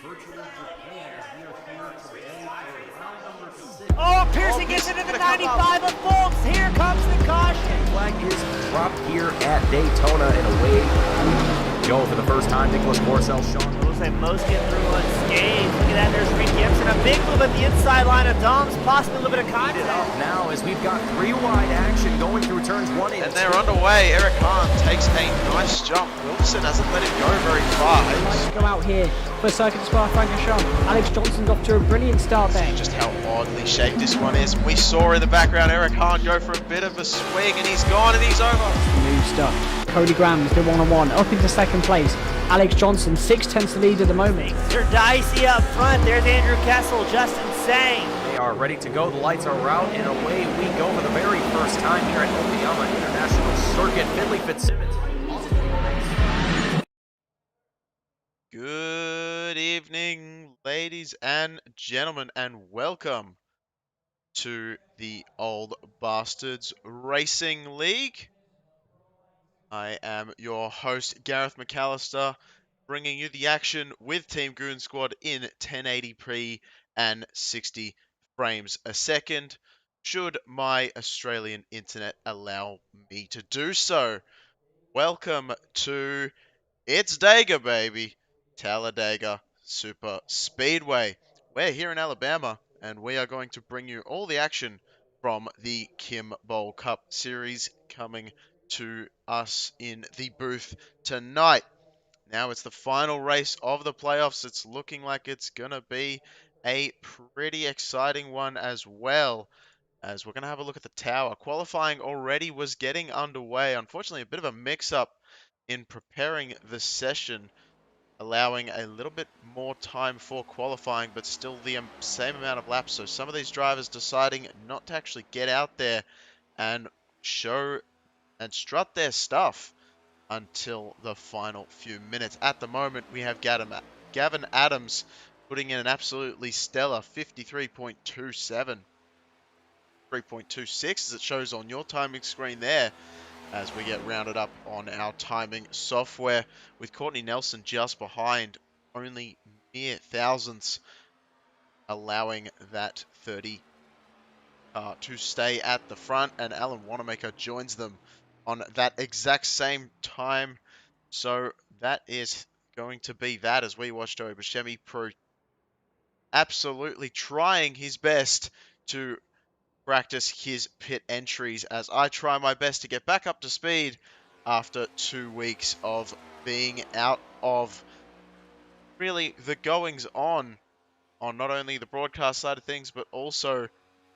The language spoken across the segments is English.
Oh, Pearson gets into the 95 of Fultz. Here comes the caution. Flag is dropped here at Daytona, and away we go for the first time. Nicholas Porcel, Sean. Looks like most get through unscathed. Look at that, there's Reed Gibson. A big move at the inside line of Dom's, possibly a little bit of contact. Now, as we've got three wide action going through turns 1 and And they're underway. Eric Hahn takes a nice jump. Wilson hasn't let him go very far. Go out here for Circuit Spa Francorchamps. Alex Johnson's off to a brilliant start there. Just how oddly shaped this one is. We saw in the background Eric Hahn go for a bit of a swing, and he's gone and he's over. New stuff. Cody Graham's the one-on-one up into second place. Alex Johnson 6/10 lead at the moment. They're dicey up front. There's Andrew Kessel, Justin Sang. they are ready to go. The lights are out, and away we go for the very first time here at Oklahoma International Circuit. Finley Fitzsimmons. Good evening, ladies and gentlemen, and welcome to the Old Bastards Racing League. I am your host, Gareth McAllister, bringing you the action with Team Goon Squad in 1080p and 60 frames a second, should my Australian internet allow me to do so. Welcome to It's Dega, baby. Talladega Super Speedway. We're here in Alabama, and we are going to bring you all the action from the Kim Bowl Cup Series coming to us in the booth tonight. Now it's the final race of the playoffs. It's looking like it's going to be a pretty exciting one as well, as we're going to have a look at the tower. Qualifying already was getting underway. Unfortunately, a bit of a mix-up in preparing the session, allowing a little bit more time for qualifying, but still the same amount of laps. So some of these drivers deciding not to actually get out there and show and strut their stuff until the final few minutes. At the moment, we have Gavin Adams putting in an absolutely stellar 53.27. 3.26 as it shows on your timing screen there, as we get rounded up on our timing software, with Courtney Nelson just behind, only mere thousandths, allowing that 30 to stay at the front, and Alan Wanamaker joins them on that exact same time. So that is going to be that, as we watch Joey Buscemi Pro absolutely trying his best to practice his pit entries, as I try my best to get back up to speed after 2 weeks of being out of really the goings on not only the broadcast side of things, but also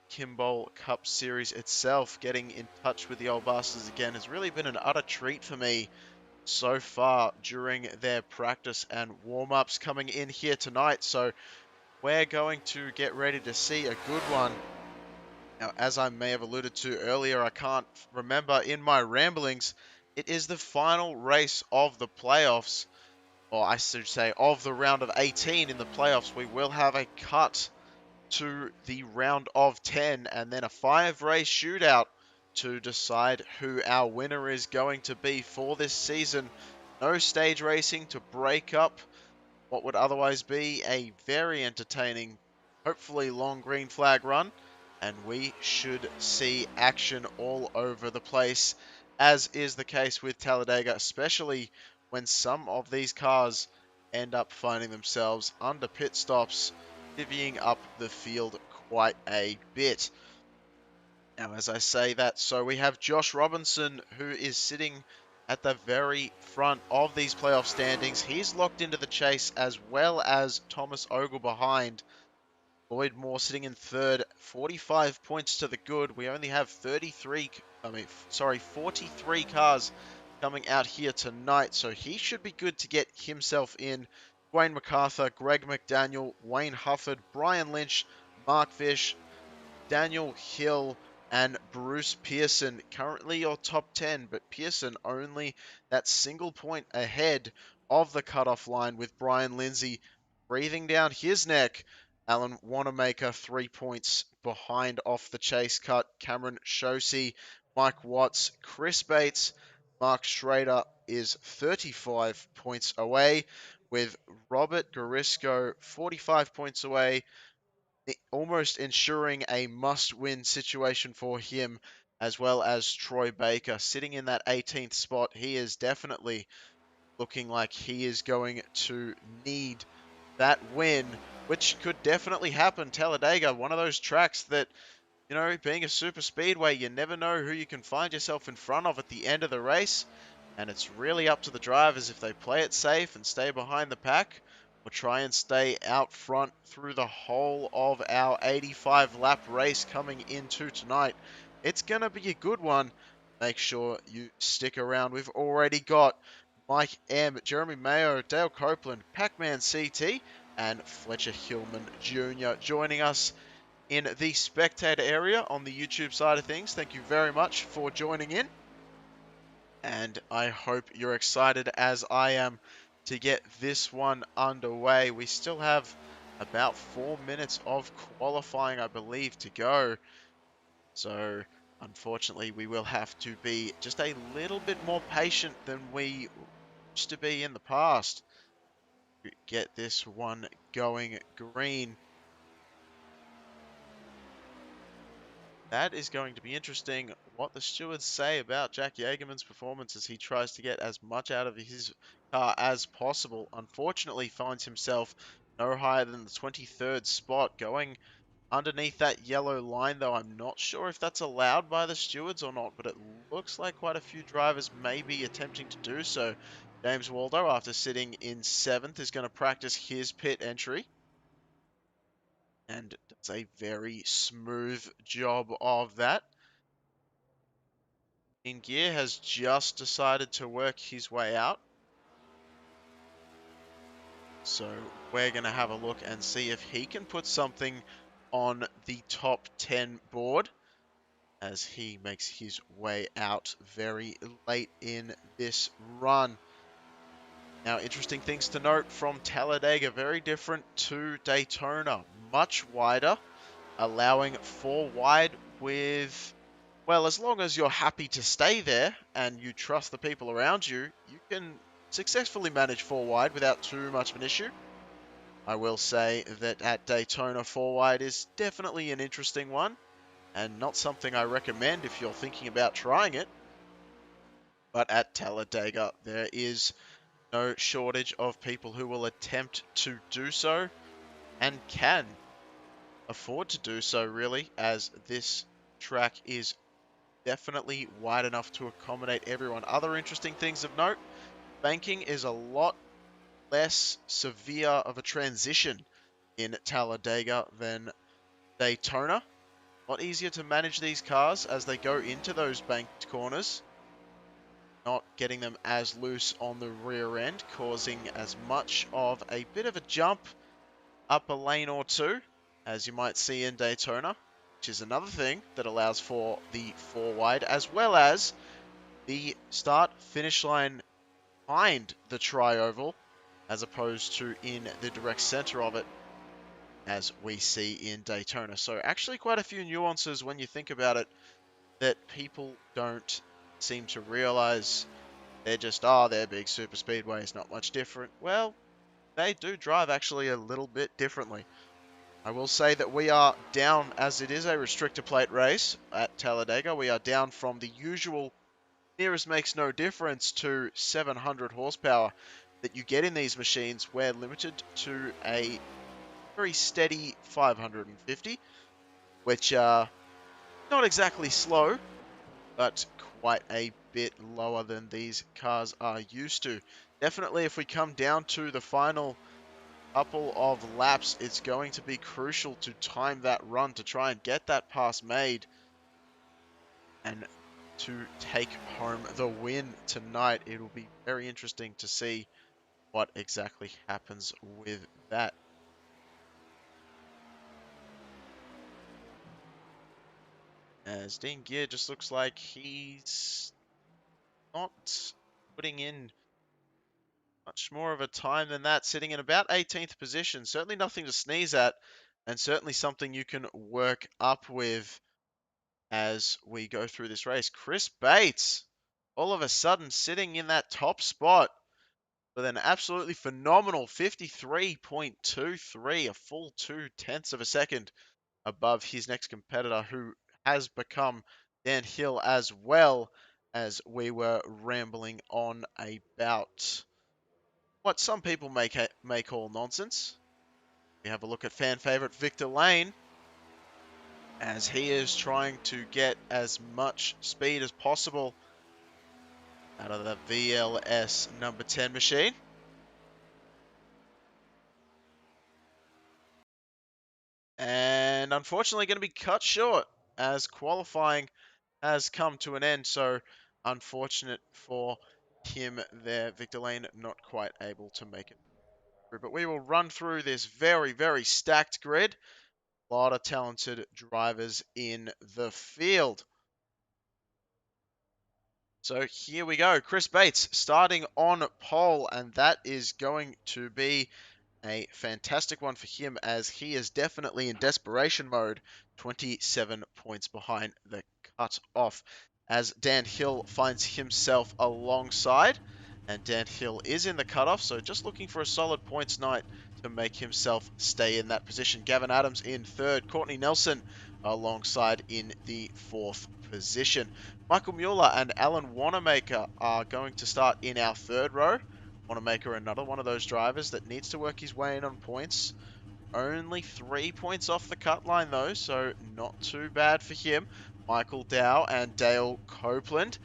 Kim Bowl Cup Series itself. Getting in touch with the Old Bastards again has really been an utter treat for me so far during their practice and warm-ups coming in here tonight. So we're going to get ready to see a good one. Now, as I may have alluded to earlier, I can't remember in my ramblings, it is the final race of the playoffs, or I should say of the round of 18 in the playoffs. We will have a cut to the round of 10 and then a 5-race shootout to decide who our winner is going to be for this season. No stage racing to break up what would otherwise be a very entertaining, hopefully long green flag run. And we should see action all over the place, as is the case with Talladega, especially when some of these cars end up finding themselves under pit stops, divvying up the field quite a bit. Now, as I say that, so we have Josh Robinson, who is sitting at the very front of these playoff standings. He's locked into the chase, as well as Thomas Ogle behind. Lloyd Moore sitting in third, 45 points to the good. We only have 43 cars coming out here tonight, so he should be good to get himself in. Dwayne MacArthur, Greg McDaniel, Wayne Hufford, Brian Lynch, Mark Fish, Daniel Hill, and Bruce Pearson. Currently your top 10, but Pearson only that single point ahead of the cutoff line, with Brian Lindsay breathing down his neck. Alan Wanamaker 3 points behind off the chase cut. Cameron Shosey, Mike Watts, Chris Bates, Mark Schrader is 35 points away, with Robert Garisco 45 points away, almost ensuring a must-win situation for him, as well as Troy Baker sitting in that 18th spot. He is definitely looking like he is going to need that win, which could definitely happen. Talladega, one of those tracks that, you know, being a super speedway, you never know who you can find yourself in front of at the end of the race. And it's really up to the drivers if they play it safe and stay behind the pack, or try and stay out front through the whole of our 85 lap race coming into tonight. It's going to be a good one. Make sure you stick around. We've already got Mike M, Jeremy Mayo, Dale Copeland, Pac-Man CT, and Fletcher Hillman Jr. joining us in the spectator area on the YouTube side of things. Thank you very much for joining in. And I hope you're excited as I am to get this one underway. We still have about 4 minutes of qualifying, I believe, to go. So, unfortunately, we will have to be just a little bit more patient than we used to be in the past to get this one going green. That is going to be interesting what the stewards say about Jack Yeagerman's performance as he tries to get as much out of his car as possible. Unfortunately, finds himself no higher than the 23rd spot, going underneath that yellow line, though I'm not sure if that's allowed by the stewards or not, but it looks like quite a few drivers may be attempting to do so. James Waldo, after sitting in 7th, is going to practice his pit entry and does a very smooth job of that. In Gear has just decided to work his way out. So we're going to have a look and see if he can put something on the top 10 board as he makes his way out very late in this run. Now, interesting things to note from Talladega, very different to Daytona. Much wider, allowing 4 wide with, well, as long as you're happy to stay there and you trust the people around you, you can successfully manage 4 wide without too much of an issue. I will say that at Daytona, 4 wide is definitely an interesting one and not something I recommend if you're thinking about trying it. But at Talladega, there is no shortage of people who will attempt to do so and can afford to do so, really, as this track is definitely wide enough to accommodate everyone. Other interesting things of note, banking is a lot less severe of a transition in Talladega than Daytona. A lot easier to manage these cars as they go into those banked corners, not getting them as loose on the rear end, causing as much of a bit of a jump up a lane or two as you might see in Daytona, which is another thing that allows for the 4 wide, as well as the start-finish line behind the tri-oval, as opposed to in the direct center of it, as we see in Daytona. So actually quite a few nuances when you think about it that people don't seem to realize. They're just, oh, they're big super speedways, not much different. Well, they do drive actually a little bit differently. I will say that we are down, as it is a restrictor plate race at Talladega, we are down from the usual nearest makes no difference to 700 horsepower that you get in these machines. We're limited to a very steady 550, which are not exactly slow, but quite a bit lower than these cars are used to. Definitely, if we come down to the final couple of laps, it's going to be crucial to time that run to try and get that pass made and to take home the win tonight. It'll be very interesting to see what exactly happens with that. As Dean Gear just looks like he's not putting in much more of a time than that, sitting in about 18th position. Certainly nothing to sneeze at, and certainly something you can work up with as we go through this race. Chris Bates, all of a sudden sitting in that top spot. with an absolutely phenomenal 53.23, a full 0.2 of a second above his next competitor, who has become Dan Hill, as well as we were rambling on about what some people may call nonsense. We have a look at fan favorite Victor Lane, as he is trying to get as much speed as possible out of the VLS number 10 machine. And unfortunately going to be cut short as qualifying has come to an end. So unfortunate for him there. Victor Lane not quite able to make it through. But we will run through this very, very stacked grid. A lot of talented drivers in the field. So here we go. Chris Bates starting on pole, and that is going to be a fantastic one for him, as he is definitely in desperation mode. 27 points behind the cut-off, as Dan Hill finds himself alongside. And Dan Hill is in the cut-off, so just looking for a solid points night to make himself stay in that position. Gavin Adams in third. Courtney Nelson alongside in the fourth position. Michael Mueller and Alan Wanamaker are going to start in our third row. Wanamaker, another one of those drivers that needs to work his way in on points. Only 3 points off the cut line, though, so not too bad for him. Michael Dow and Dale Copeland.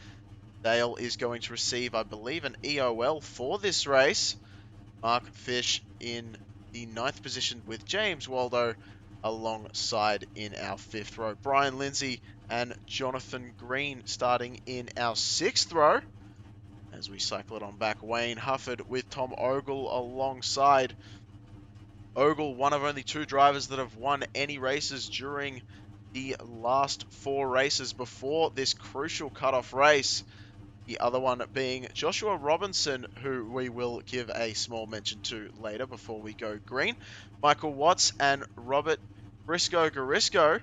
Dale is going to receive, I believe, an EOL for this race. Mark Fish in the 9th position with James Waldo alongside in our 5th row. Brian Lindsay and Jonathan Green starting in our 6th row. As we cycle it on back, Wayne Hufford with Tom Ogle alongside. Ogle, one of only 2 drivers that have won any races during the last 4 races before this crucial cutoff race. The other one being Joshua Robinson, who we will give a small mention to later before we go green. Michael Watts and Robert Garisco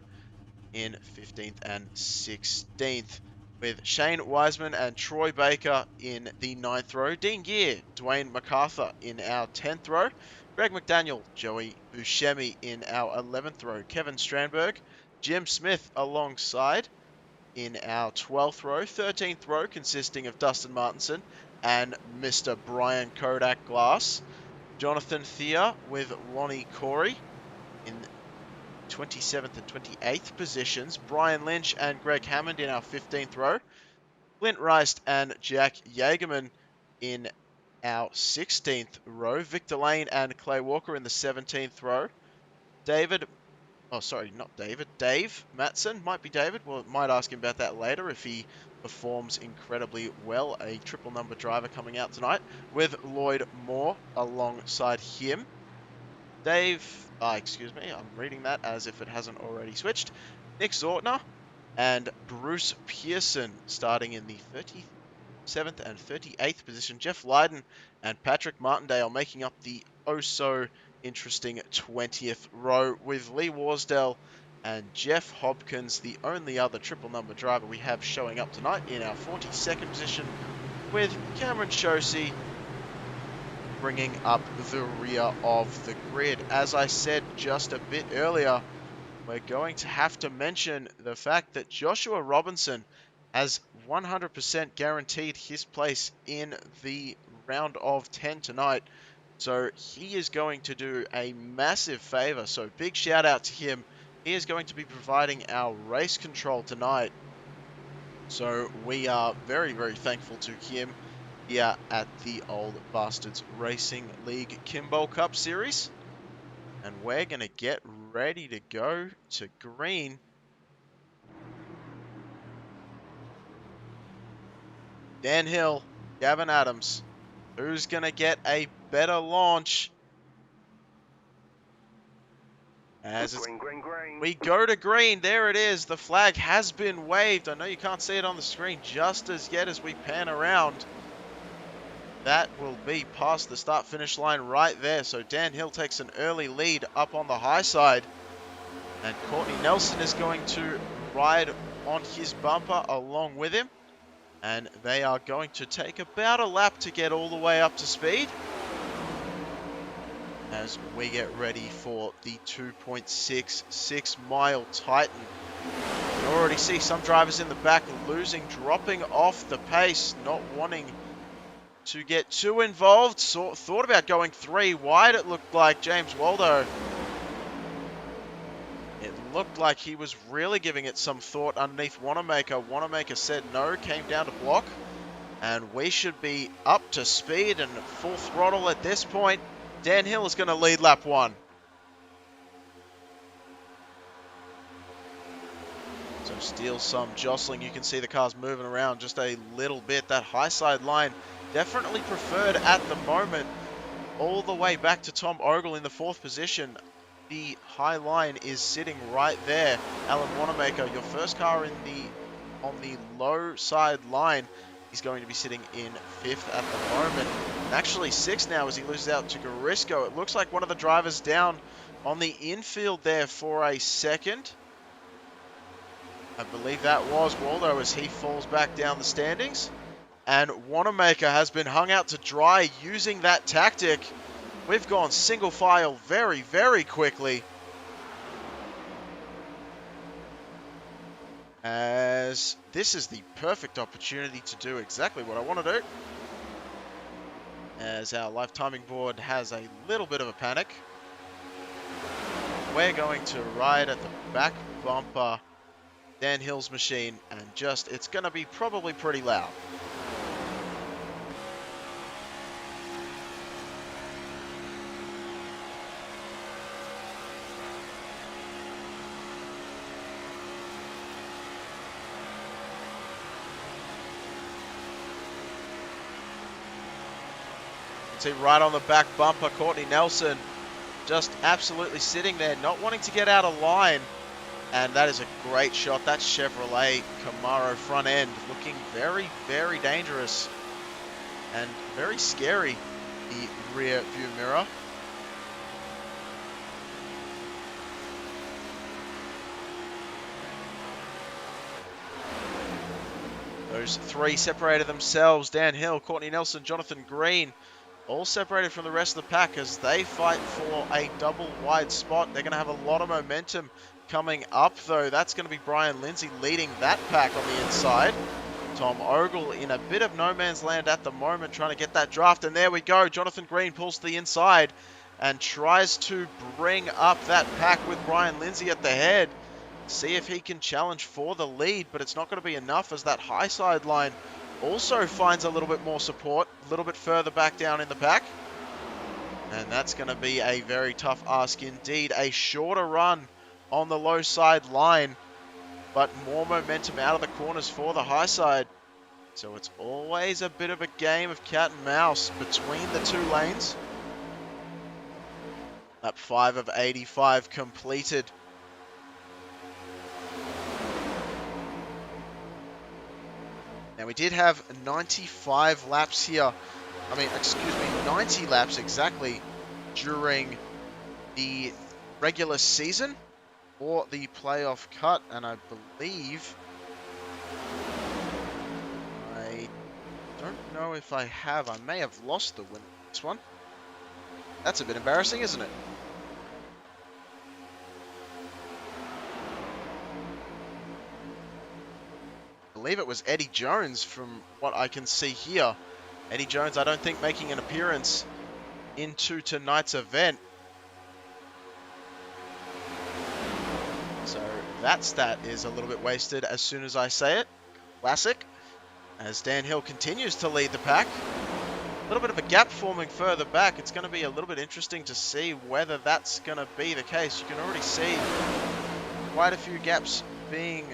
in 15th and 16th. With Shane Wiseman and Troy Baker in the 9th row. Dean Gear, Dwayne MacArthur in our 10th row. Greg McDaniel, Joey Buscemi in our 11th row. Kevin Strandberg, Jim Smith alongside in our 12th row. 13th row consisting of Dustin Martinson and Mr. Brian Kodak Glass. Jonathan Thea with Lonnie Corey in 27th and 28th positions. Brian Lynch and Greg Hammond in our 15th row. Clint Rice and Jack Yeagerman in our 16th row. Victor Lane and Clay Walker in the 17th row. Dave Matson, might be David. Well, might ask him about that later if he performs incredibly well. A triple number driver coming out tonight with Lloyd Moore alongside him. I'm reading that as if it hasn't already switched. Nick Zortner and Bruce Pearson starting in the 37th and 38th position. Jeff Lydon and Patrick Martindale making up the interesting 20th row, with Lee Warsdale and Jeff Hopkins, the only other triple number driver we have showing up tonight, in our 42nd position, with Cameron Shosey bringing up the rear of the grid. As I said just a bit earlier, we're going to have to mention the fact that Joshua Robinson has 100% guaranteed his place in the round of 10 tonight. So he is going to do a massive favor. So big shout out to him. He is going to be providing our race control tonight. So we are very, very thankful to him here at the Old Bastards Racing League Kimball Cup Series. And we're going to get ready to go to green. Dan Hill, Gavin Adams. Who's going to get a better launch? As green. We go to green. There it is. The flag has been waved. I know you can't see it on the screen just as yet as we pan around. That will be past the start-finish line right there. So Dan Hill takes an early lead up on the high side. And Courtney Nelson is going to ride on his bumper along with him. And they are going to take about a lap to get all the way up to speed, as we get ready for the 2.66 mile Titan. You can already see some drivers in the back dropping off the pace, not wanting to get too involved. Thought about going 3 wide, it looked like. James Waldo. It looked like he was really giving it some thought underneath Wanamaker. Wanamaker said no, came down to block. And we should be up to speed and full throttle at this point. Dan Hill is going to lead lap 1. So still some jostling. You can see the cars moving around just a little bit. That high side line definitely preferred at the moment. All the way back to Tom Ogle in the 4th position. The high line is sitting right there. Alan Wanamaker, your first car on the low side line. He's going to be sitting in 5th at the moment. Actually 6th now as he loses out to Garisco. It looks like one of the drivers down on the infield there for a second. I believe that was Waldo as he falls back down the standings. And Wanamaker has been hung out to dry using that tactic. We've gone single file very, very quickly. As this is the perfect opportunity to do exactly what I want to do. As our live timing board has a little bit of a panic. We're going to ride at the back bumper Dan Hill's machine and it's going to be probably pretty loud. See right on the back bumper, Courtney Nelson just absolutely sitting there, not wanting to get out of line. And that is a great shot. That Chevrolet Camaro front end looking very, very dangerous and very scary, the rear view mirror. Those 3 separated themselves. Dan Hill, Courtney Nelson, Jonathan Green, all separated from the rest of the pack as they fight for a double wide spot. They're going to have a lot of momentum coming up, though. That's going to be Brian Lindsay leading that pack on the inside. Tom Ogle in a bit of no man's land at the moment, trying to get that draft. And there we go. Jonathan Green pulls to the inside and tries to bring up that pack with Brian Lindsay at the head. See if he can challenge for the lead, but it's not going to be enough as that high side line also finds a little bit more support, a little bit further back down in the pack. And that's going to be a very tough ask indeed. A shorter run on the low side line, but more momentum out of the corners for the high side. So it's always a bit of a game of cat and mouse between the 2 lanes. Lap 5 of 85 completed. Now we did have 95 laps here. 90 laps exactly during the regular season or the playoff cut. And I believe, I don't know if I have, I may have lost the win this one. That's a bit embarrassing, isn't it? I believe it was Eddie Jones from what I can see here. Eddie Jones, I don't think making an appearance into tonight's event. So that stat is a little bit wasted as soon as I say it. Classic. As Dan Hill continues to lead the pack. A little bit of a gap forming further back. It's going to be a little bit interesting to see whether that's going to be the case. You can already see quite a few gaps being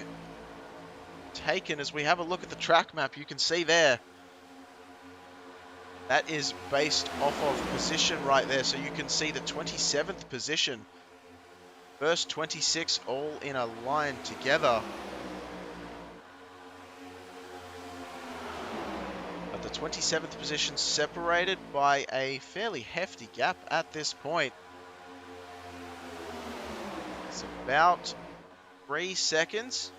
taken as we have a look at the track map. You can see there that is based off of position right there, so you can see the 27th position, first 26 all in a line together, but the 27th position separated by a fairly hefty gap at this point. It's about 3 seconds.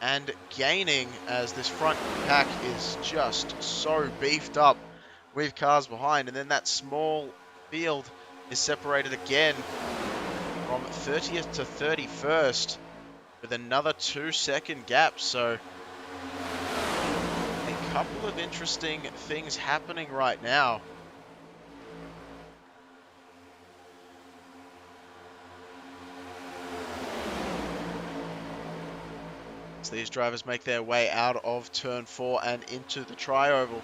and gaining as this front pack is just so beefed up with cars behind. And then that small field is separated again from 30th to 31st with another 2-second gap. So a couple of interesting things happening right now. As these drivers make their way out of turn 4 and into the tri-oval.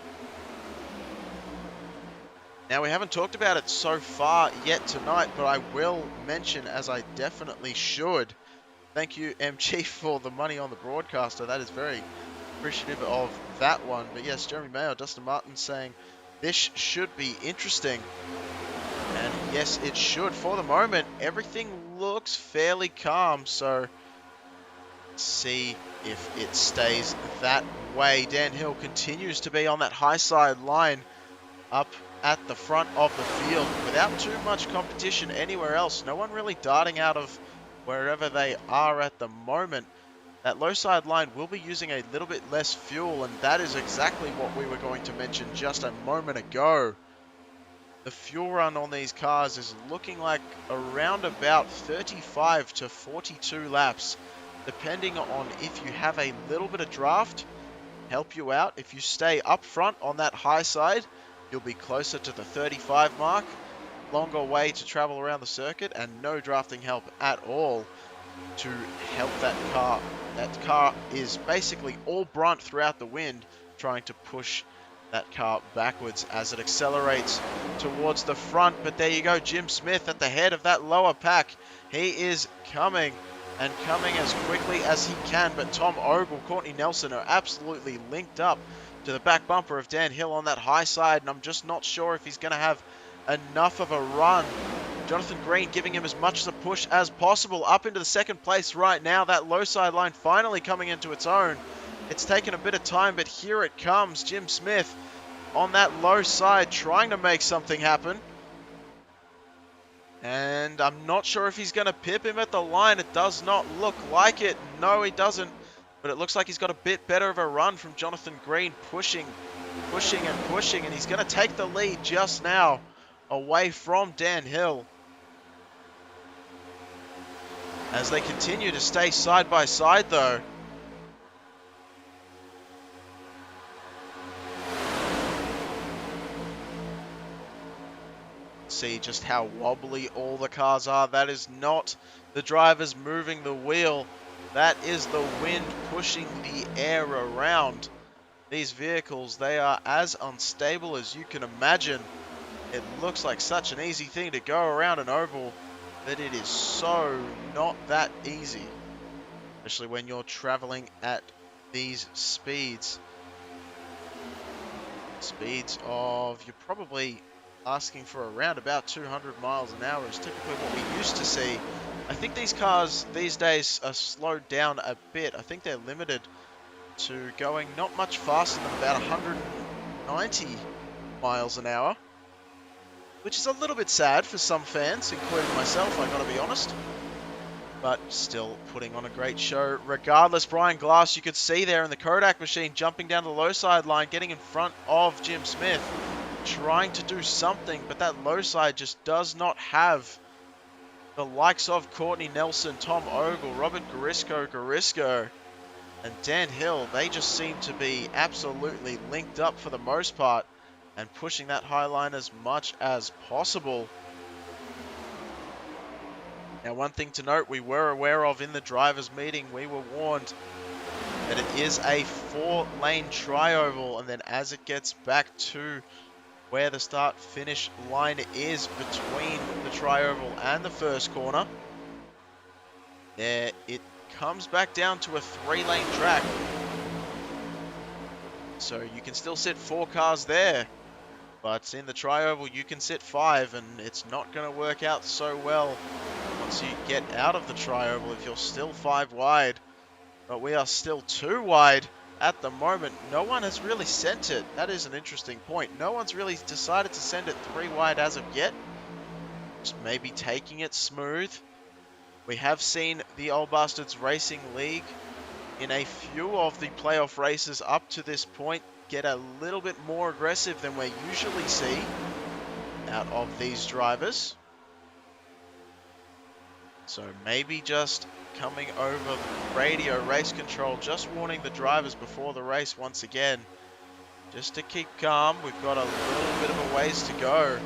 Now, we haven't talked about it so far yet tonight, but I will mention, as I definitely should. Thank you, MG, for the money on the broadcaster. That is very appreciative of that one. But yes, Jeremy Mayo, Dustin Martin saying this should be interesting. And yes, it should. For the moment, everything looks fairly calm. So let's see if it stays that way. Dan Hill continues to be on that high side line up at the front of the field without too much competition anywhere else. No one really darting out of wherever they are at the moment. That low side line will be using a little bit less fuel, and that is exactly what we were going to mention just a moment ago. The fuel run on these cars is looking like around about 35 to 42 laps, depending on if you have a little bit of draft, help you out. If you stay up front on that high side, you'll be closer to the 35 mark. Longer way to travel around the circuit and no drafting help at all to help that car. That car is basically all brunt throughout the wind, trying to push that car backwards as it accelerates towards the front. But there you go, Jim Smith at the head of that lower pack. He is coming and coming as quickly as he can. But Tom Ogle, Courtney Nelson are absolutely linked up to the back bumper of Dan Hill on that high side, and I'm just not sure if he's going to have enough of a run. Jonathan Green giving him as much as a push as possible up into the second place right now. That low side line finally coming into its own. It's taken a bit of time, but here it comes. Jim Smith on that low side trying to make something happen. And I'm not sure if he's going to pip him at the line. It does not look like it. No, he doesn't. But it looks like he's got a bit better of a run from Jonathan Green, pushing, and he's going to take the lead just now away from Dan Hill. As they continue to stay side by side though. See just how wobbly all the cars are. That is not the drivers moving the wheel. That is the wind pushing the air around. These vehicles, they are as unstable as you can imagine. It looks like such an easy thing to go around an oval, but it is so not that easy. Especially when you're traveling at these speeds. Speeds of, you're probably asking for around about 200 miles an hour is typically what we used to see. I think these cars these days are slowed down a bit. I think they're limited to going not much faster than about 190 miles an hour, which is a little bit sad for some fans, including myself, I gotta be honest. But still putting on a great show. Regardless, Brian Glass, you could see there in the Kodak machine, jumping down the low side line, getting in front of Jim Smith, trying to do something, but that low side just does not have the likes of Courtney Nelson, Tom Ogle, Robert Garisco, and Dan Hill. They just seem to be absolutely linked up for the most part and pushing that high line as much as possible. Now, one thing to note, we were aware of in the drivers' meeting, we were warned that it is a 4-lane tri-oval, and then as it gets back to where the start-finish line is between the tri-oval and the first corner, there it comes back down to a 3-lane track. So you can still sit 4 cars there, but in the tri-oval you can sit 5, and it's not going to work out so well once you get out of the tri-oval if you're still 5 wide. But we are still 2 wide at the moment. No one has really sent it. That is an interesting point. No one's really decided to send it 3 wide as of yet. Just maybe taking it smooth. We have seen the Old Bastards Racing League in a few of the playoff races up to this point get a little bit more aggressive than we usually see out of these drivers. So maybe just coming over the radio race control, just warning the drivers before the race once again, just to keep calm. We've got a little bit of a ways to go,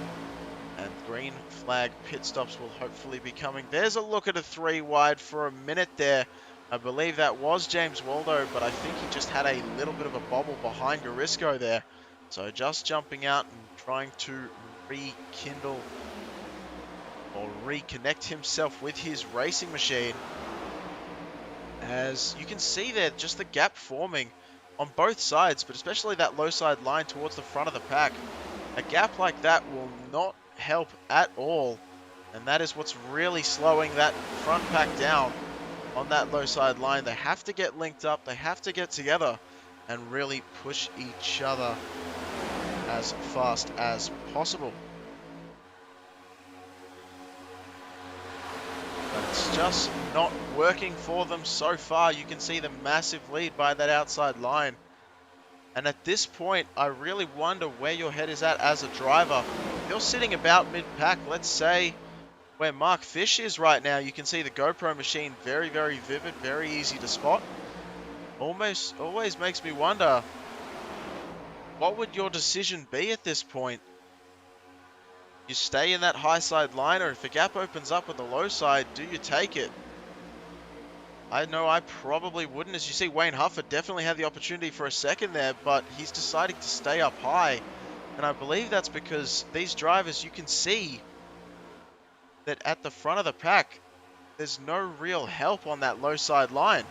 and green flag pit stops will hopefully be coming. There's a look at a 3 wide for a minute there. I believe that was James Waldo, but I think he just had a little bit of a bobble behind Garisco there. So just jumping out and trying to rekindle or reconnect himself with his racing machine. As you can see there, just the gap forming on both sides, but especially that low side line towards the front of the pack. A gap like that will not help at all, and that is what's really slowing that front pack down on that low side line. They have to get linked up, they have to get together and really push each other as fast as possible. But it's just not working for them so far. You can see the massive lead by that outside line. And at this point, I really wonder where your head is at as a driver. If you're sitting about mid-pack, let's say where Mark Fish is right now, you can see the GoPro machine very, very vivid, very easy to spot. Always makes me wonder, what would your decision be at this point? You stay in that high side line, or if the gap opens up with the low side, do you take it? I know I probably wouldn't. As you see, Wayne Huffer definitely had the opportunity for a second there, but he's deciding to stay up high. And I believe that's because these drivers, you can see that at the front of the pack, there's no real help on that low side line.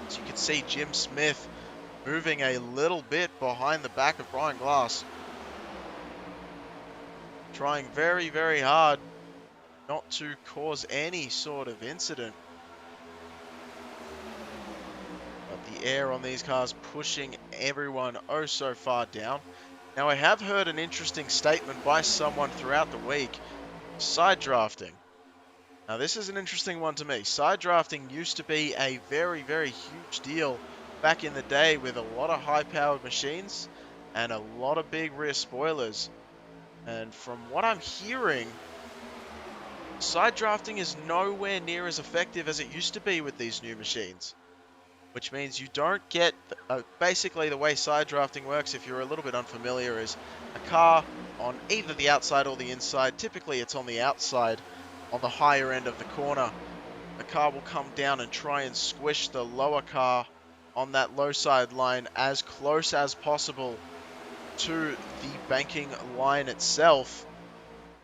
So you can see Jim Smith moving a little bit behind the back of Brian Glass. Trying very, very hard not to cause any sort of incident. But the air on these cars pushing everyone oh so far down. Now I have heard an interesting statement by someone throughout the week. Side drafting. Now this is an interesting one to me. Side drafting used to be a very, very huge deal back in the day with a lot of high-powered machines and a lot of big rear spoilers. And from what I'm hearing, side drafting is nowhere near as effective as it used to be with these new machines. Which means you don't get, basically the way side drafting works, if you're a little bit unfamiliar, is a car on either the outside or the inside. Typically it's on the outside, on the higher end of the corner. The car will come down and try and squish the lower car on that low side line as close as possible to the banking line itself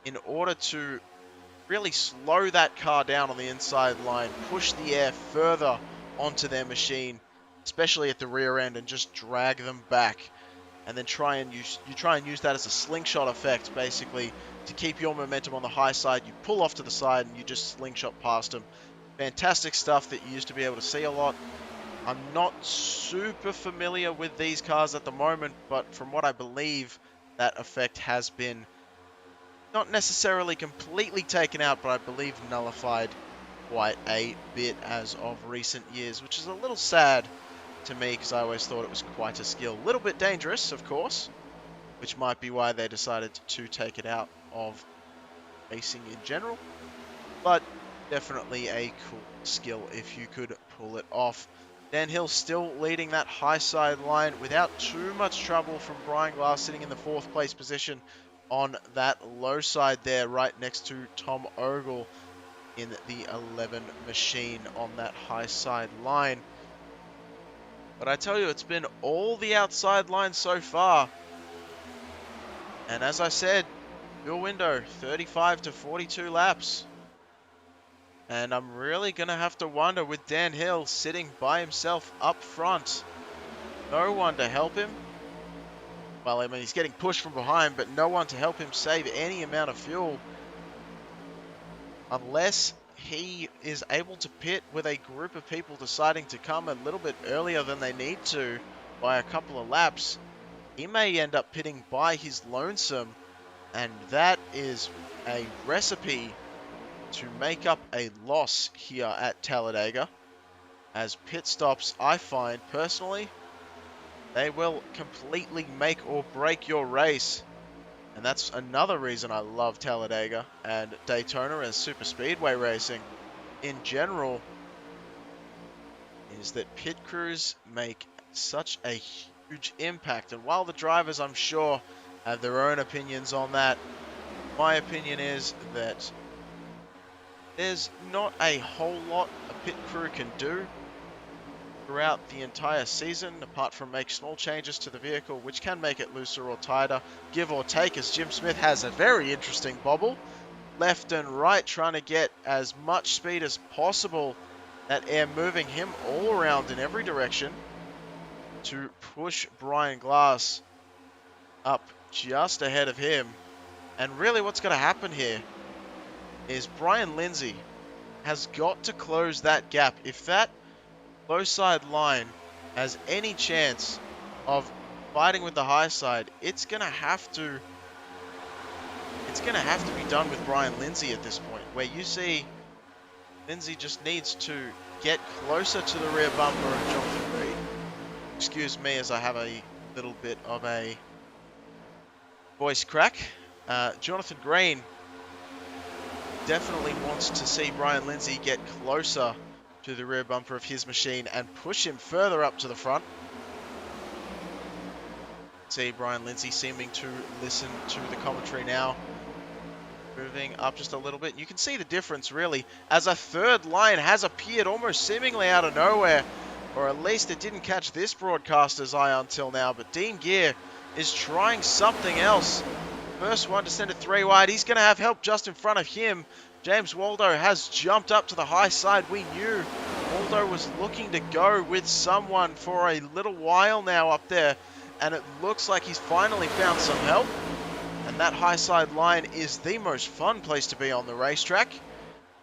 in order to really slow that car down on the inside line, push the air further onto their machine, especially at the rear end, and just drag them back. And then try and use that as a slingshot effect, basically, to keep your momentum on the high side. You pull off to the side and you just slingshot past them. Fantastic stuff that you used to be able to see a lot. I'm not super familiar with these cars at the moment, but from what I believe, that effect has been not necessarily completely taken out, but I believe nullified quite a bit as of recent years, which is a little sad to me because I always thought it was quite a skill. A little bit dangerous, of course, which might be why they decided to take it out of racing in general, but definitely a cool skill if you could pull it off. Dan Hill still leading that high side line without too much trouble from Brian Glass, sitting in the 4th place position on that low side there, right next to Tom Ogle in the 11 machine on that high side line. But I tell you, it's been all the outside lines so far. And as I said, your window, 35 to 42 laps. And I'm really going to have to wonder, with Dan Hill sitting by himself up front, no one to help him. Well, I mean, he's getting pushed from behind, but no one to help him save any amount of fuel. Unless he is able to pit with a group of people deciding to come a little bit earlier than they need to by a couple of laps, he may end up pitting by his lonesome, and that is a recipe to make up a loss here at Talladega. as pit stops, I find, personally, they will completely make or break your race. And that's another reason I love Talladega and Daytona as super speedway racing in general, is that pit crews make such a huge impact. And while the drivers, I'm sure, have their own opinions on that, my opinion is that there's not a whole lot a pit crew can do throughout the entire season, apart from make small changes to the vehicle, which can make it looser or tighter, give or take, as Jim Smith has a very interesting bobble, left and right, trying to get as much speed as possible, that air moving him all around in every direction to push Brian Glass up just ahead of him. And really what's going to happen here is Brian Lindsay has got to close that gap. If that low side line has any chance of fighting with the high side, it's gonna have to be done with Brian Lindsay at this point, where you see Lindsay just needs to get closer to the rear bumper of Jonathan Green. Excuse me as I have a little bit of a voice crack. Jonathan Green definitely wants to see Brian Lindsay get closer to the rear bumper of his machine and push him further up to the front. See Brian Lindsay seeming to listen to the commentary now. Moving up just a little bit. You can see the difference really as a third line has appeared almost seemingly out of nowhere. Or at least it didn't catch this broadcaster's eye until now. But Dean Gear is trying something else. First one to send it 3 wide. He's going to have help just in front of him. James Waldo has jumped up to the high side. We knew Waldo was looking to go with someone for a little while now up there. And it looks like he's finally found some help. And that high side line is the most fun place to be on the racetrack.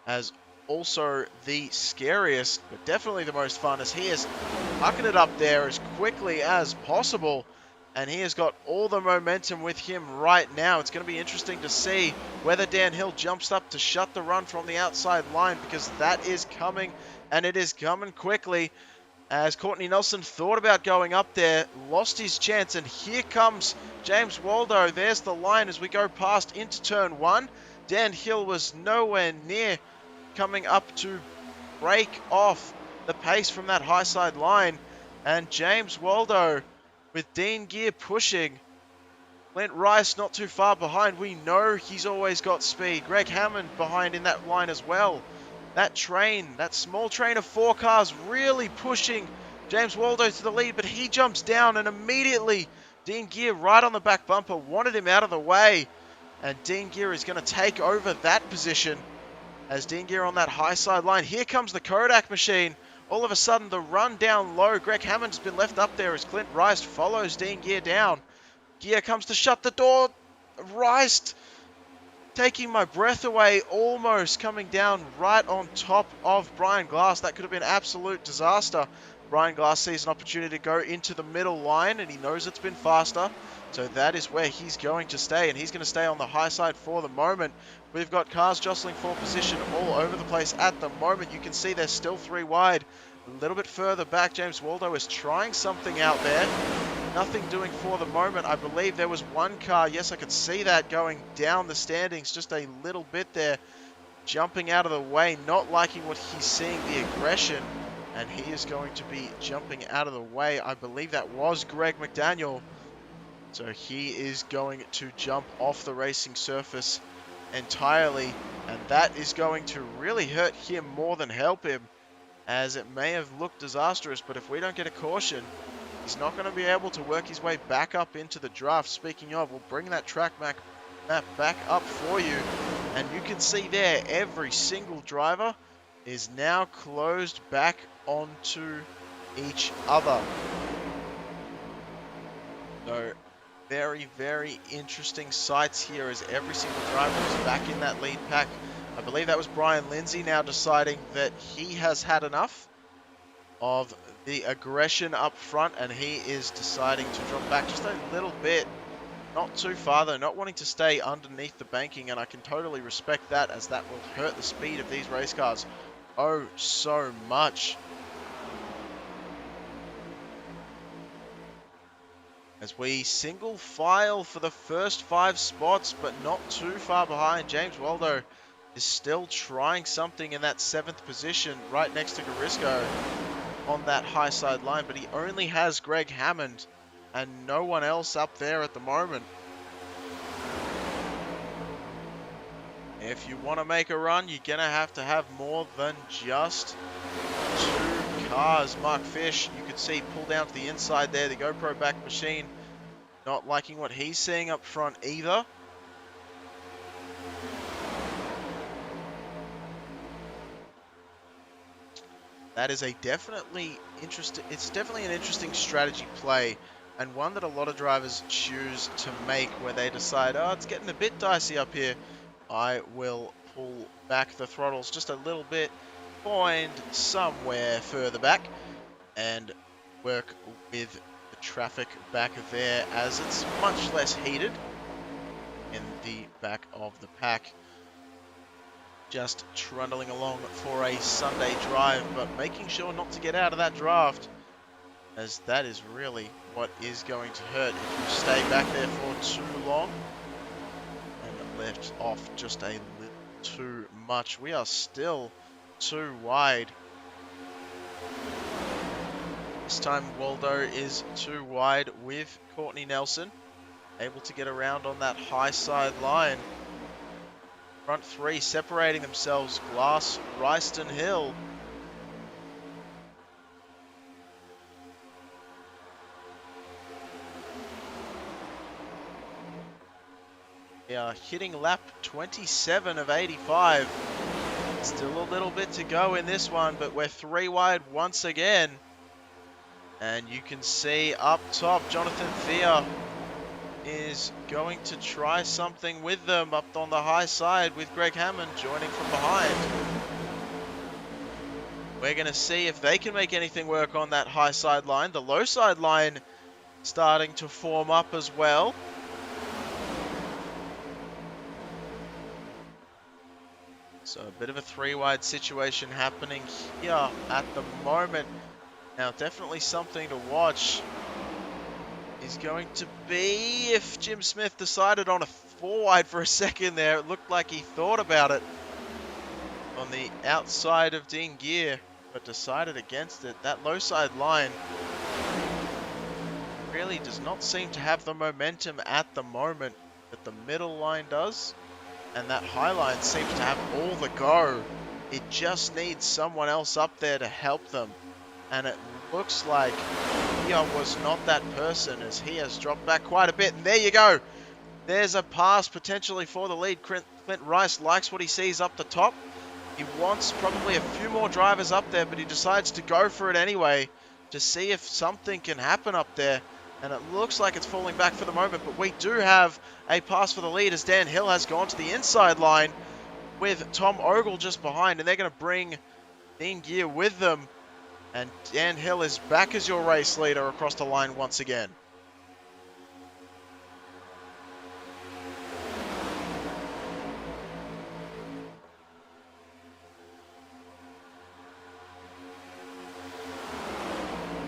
As also the scariest, but definitely the most fun, as he is hucking it up there as quickly as possible. And he has got all the momentum with him right now. It's going to be interesting to see whether Dan Hill jumps up to shut the run from the outside line, because that is coming, and it is coming quickly. As Courtney Nelson thought about going up there, lost his chance, and here comes James Waldo. There's the line as we go past into turn 1. Dan Hill was nowhere near coming up to break off the pace from that high side line. And James Waldo, with Dean Gear pushing, Clint Rice not too far behind. We know he's always got speed. Greg Hammond behind in that line as well. That train, that small train of 4 cars really pushing James Waldo to the lead, but he jumps down and immediately Dean Gear right on the back bumper wanted him out of the way. And Dean Gear is going to take over that position as Dean Gear on that high side line. Here comes the Kodak machine. All of a sudden, the run down low. Greg Hammond's been left up there as Clint Rice follows Dean Gear down. Gear comes to shut the door. Rice taking my breath away, almost coming down right on top of Brian Glass. That could have been absolute disaster. Brian Glass sees an opportunity to go into the middle line, and he knows it's been faster. So that is where he's going to stay, and he's going to stay on the high side for the moment. We've got cars jostling for position all over the place at the moment. You can see they're still 3 wide. A little bit further back, James Waldo is trying something out there. Nothing doing for the moment. I believe there was 1 car. Yes, I could see that going down the standings just a little bit there. Jumping out of the way, not liking what he's seeing, the aggression. And he is going to be jumping out of the way. I believe that was Greg McDaniel. So he is going to jump off the racing surface entirely. And that is going to really hurt him more than help him, as it may have looked disastrous. But if we don't get a caution, he's not going to be able to work his way back up into the draft. Speaking of, we'll bring that track map back up for you. And you can see there, every single driver is now closed back onto each other. So very, very interesting sights here as every single driver is back in that lead pack. I believe that was Brian Lindsay now deciding that he has had enough of the aggression up front, and he is deciding to drop back just a little bit. Not too far though, not wanting to stay underneath the banking, and I can totally respect that, as that will hurt the speed of these race cars oh so much. as we single file for the first 5 spots, but not too far behind. James Waldo is still trying something in that 7th position right next to Garisco on that high side line, but he only has Greg Hammond and no one else up there at the moment. If you want to make a run, you're going to have more than just 2 cars. Mark Fish, you could see pull down to the inside there, the GoPro back machine. Not liking what he's seeing up front either. That is a definitely interesting, it's definitely an interesting strategy play, and one that a lot of drivers choose to make where they decide, oh, it's getting a bit dicey up here. I will pull back the throttles just a little bit, find somewhere further back, and work with the traffic back there as it's much less heated in the back of the pack. Just trundling along for a Sunday drive, but making sure not to get out of that draft, as that is really what is going to hurt if you stay back there for too long and left off just a little too much. We are still too wide. This time Waldo is too wide with Courtney Nelson, able to get around on that high side line. Front 3 separating themselves, Glass, Ryston Hill. We are hitting lap 27 of 85. Still a little bit to go in this one, but we're 3 wide once again. And you can see up top, Jonathan Thea is going to try something with them up on the high side with Greg Hammond joining from behind. We're going to see if they can make anything work on that high side line. The low side line starting to form up as well. So a bit of a 3-wide situation happening here at the moment. Now definitely something to watch is going to be if Jim Smith decided on a 4-wide for a second there. It looked like he thought about it on the outside of Dean Gear, but decided against it. That low side line really does not seem to have the momentum at the moment that the middle line does, and that high line seems to have all the go. It just needs someone else up there to help them, and it looks like Thea was not that person, as he has dropped back quite a bit. And there you go. There's a pass potentially for the lead. Clint Rice likes what he sees up the top. He wants probably a few more drivers up there, but he decides to go for it anyway to see if something can happen up there. And it looks like it's falling back for the moment, but we do have a pass for the lead as Dan Hill has gone to the inside line with Tom Ogle just behind, and they're going to bring Dean Gear with them. And Dan Hill is back as your race leader across the line once again.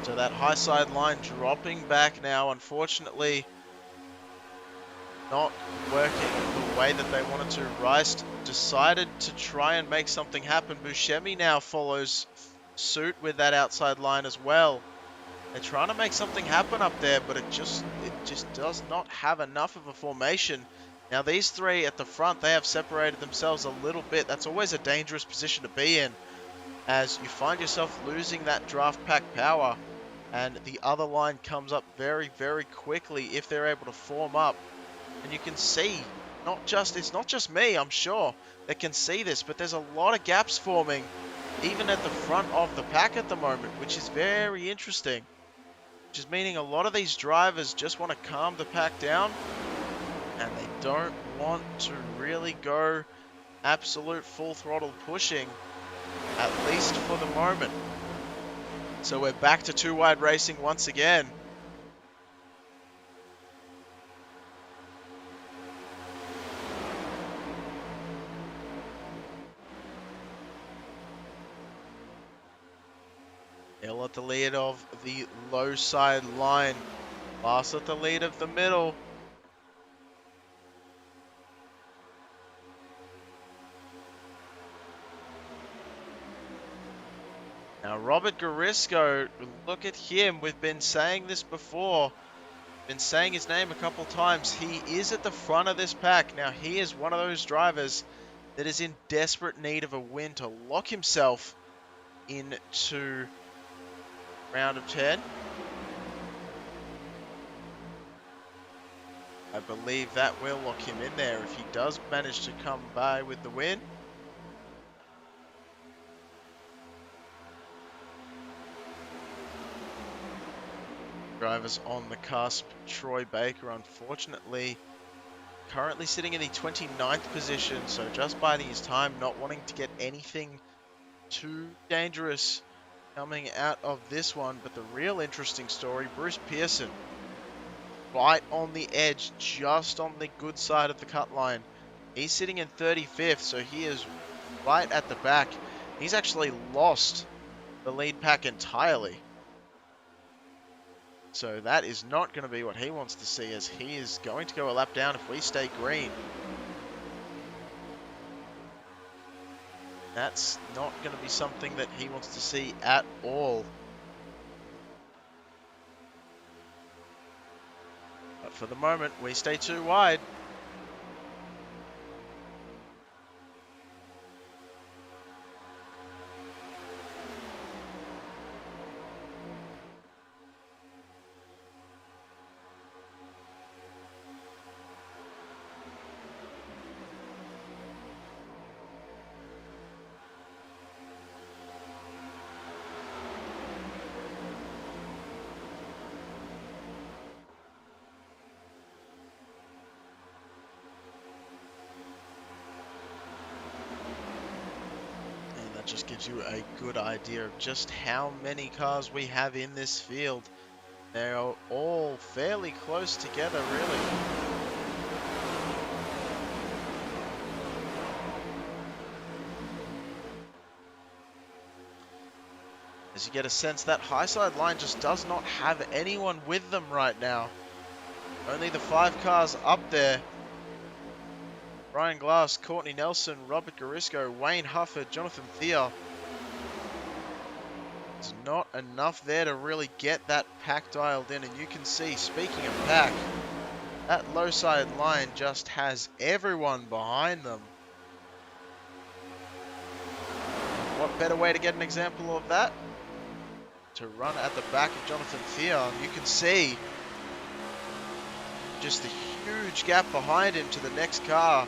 So that high side line dropping back now, unfortunately not working the way that they wanted to. Rice decided to try and make something happen. Buscemi now follows suit with that outside line as well. They're trying to make something happen up there, but it just does not have enough of a formation. Now these 3 at the front, they have separated themselves a little bit. That's always a dangerous position to be in, as you find yourself losing that draft pack power, and the other line comes up very, very quickly if they're able to form up. And you can see, it's not just me, I'm sure, that can see this, but there's a lot of gaps forming even at the front of the pack at the moment, which is very interesting. Which is meaning a lot of these drivers just want to calm the pack down, and they don't want to really go absolute full throttle pushing, at least for the moment. So we're back to 2-wide racing once again. Hill at the lead of the low side line. Glass at the lead of the middle. Now, Robert Garisco, look at him. We've been saying this before. Been saying his name a couple times. He is at the front of this pack. Now, he is one of those drivers that is in desperate need of a win to lock himself into round of 10. I believe that will lock him in there if he does manage to come by with the win. Drivers on the cusp. Troy Baker, unfortunately, currently sitting in the 29th position, so just biding his time, not wanting to get anything too dangerous coming out of this one. But the real interesting story, Bruce Pearson, right on the edge, just on the good side of the cut line. He's sitting in 35th, so he is right at the back. He's actually lost the lead pack entirely. So that is not going to be what he wants to see, as he is going to go a lap down if we stay green. That's not going to be something that he wants to see at all. But for the moment, we stay too wide. Just gives you a good idea of just how many cars we have in this field. They're all fairly close together, really. As you get a sense, that high side line just does not have anyone with them right now. Only the 5 cars up there. Brian Glass, Courtney Nelson, Robert Garisco, Wayne Hufford, Jonathan Thea. There's not enough there to really get that pack dialed in. And you can see, speaking of pack, that low side line just has everyone behind them. What better way to get an example of that? To run at the back of Jonathan Thea. You can see just the huge gap behind him to the next car.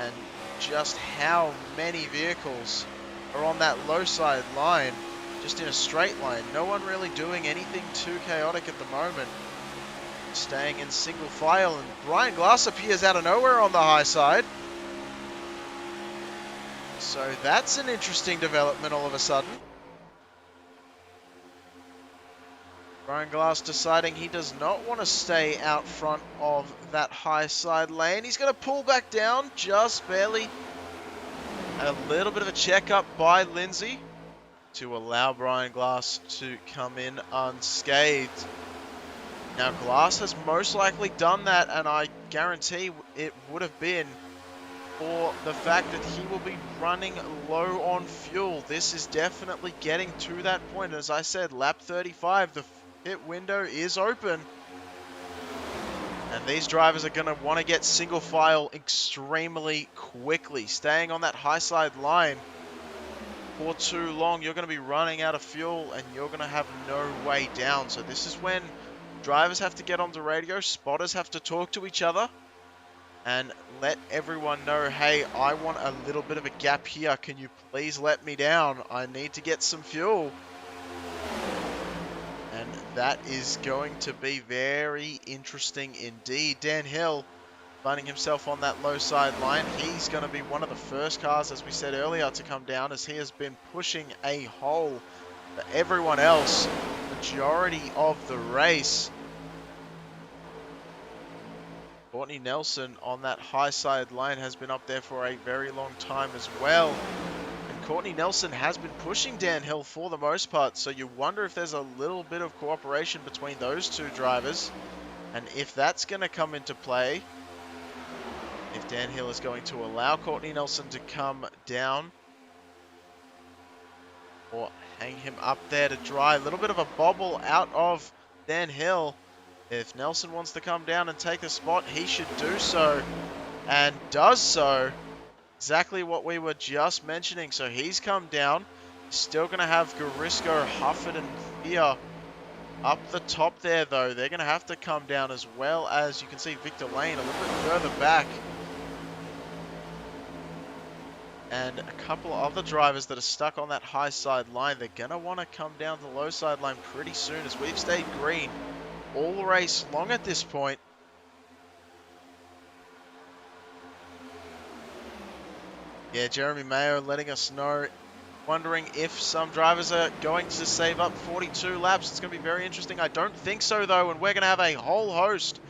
And just how many vehicles are on that low side line, just in a straight line. No one really doing anything too chaotic at the moment. Staying in single file, and Brian Glass appears out of nowhere on the high side. So that's an interesting development all of a sudden. Brian Glass deciding he does not want to stay out front of that high side lane. He's going to pull back down just barely. A little bit of a checkup by Lindsay to allow Brian Glass to come in unscathed. Now, Glass has most likely done that, and I guarantee it would have been for the fact that he will be running low on fuel. This is definitely getting to that point. As I said, lap 35, the pit window is open. And these drivers are going to want to get single file extremely quickly. Staying on that high side line for too long, you're going to be running out of fuel and you're going to have no way down. So this is when drivers have to get onto radio, spotters have to talk to each other and let everyone know, hey, I want a little bit of a gap here. Can you please let me down? I need to get some fuel. And that is going to be very interesting indeed. Dan Hill finding himself on that low side line. He's going to be one of the first cars, as we said earlier, to come down, as he has been pushing a hole for everyone else majority of the race. Courtney Nelson on that high side line has been up there for a very long time as well. And Courtney Nelson has been pushing Dan Hill for the most part, so you wonder if there's a little bit of cooperation between those two drivers, and if that's going to come into play, if Dan Hill is going to allow Courtney Nelson to come down, or hang him up there to dry. A little bit of a bobble out of Dan Hill. If Nelson wants to come down and take the spot, he should do so, and does so. Exactly what we were just mentioning. So he's come down. Still going to have Garisco, Hufford, and Thea up the top there, though. They're going to have to come down, as well as you can see Victor Lane a little bit further back. And a couple of other drivers that are stuck on that high side line. They're going to want to come down the low side line pretty soon, as we've stayed green all race long at this point. Yeah, Jeremy Mayo letting us know, wondering if some drivers are going to save up 42 laps. It's going to be very interesting. I don't think so, though, and we're going to have a whole host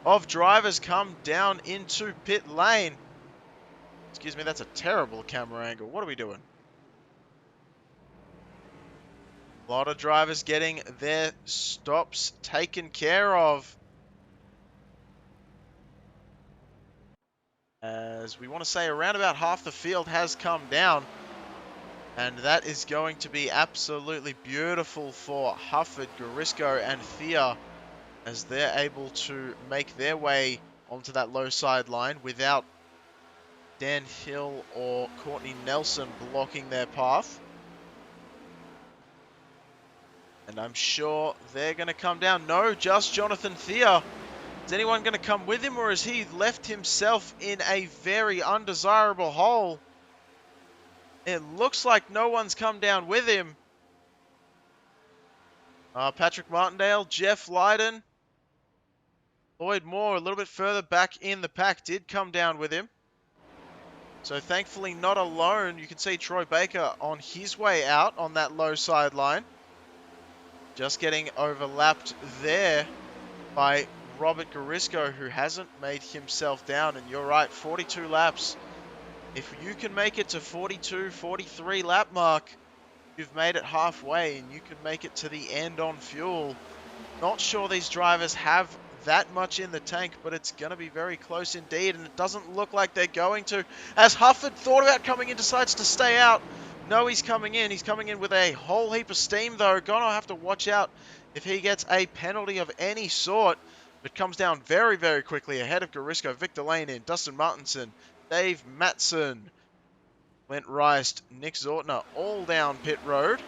of drivers come down into pit lane. Excuse me, that's a terrible camera angle. What are we doing? A lot of drivers getting their stops taken care of. As we want to say, around about half the field has come down. And that is going to be absolutely beautiful for Hufford, Garisco, and Thea, as they're able to make their way onto that low side line without Dan Hill or Courtney Nelson blocking their path. And I'm sure they're going to come down. No, just Jonathan Thea. Is anyone going to come with him, or has he left himself in a very undesirable hole? It looks like no one's come down with him. Patrick Martindale, Jeff Lydon, Lloyd Moore a little bit further back in the pack did come down with him. So thankfully not alone. You can see Troy Baker on his way out on that low side line. Just getting overlapped there by Robert Garisco, who hasn't made himself down. And you're right, 42 laps. If you can make it to 42, 43 lap mark, you've made it halfway, and you can make it to the end on fuel. Not sure these drivers have that much in the tank, but it's going to be very close indeed, and it doesn't look like they're going to. As Hufford thought about coming in, decides to stay out. No, he's coming in. He's coming in with a whole heap of steam, though. Gonna have to watch out if he gets a penalty of any sort. But comes down very, very quickly ahead of Garisco, Victor Lane in, Dustin Martinson, Dave Matson, Clint Rice, Nick Zortner, all down pit road.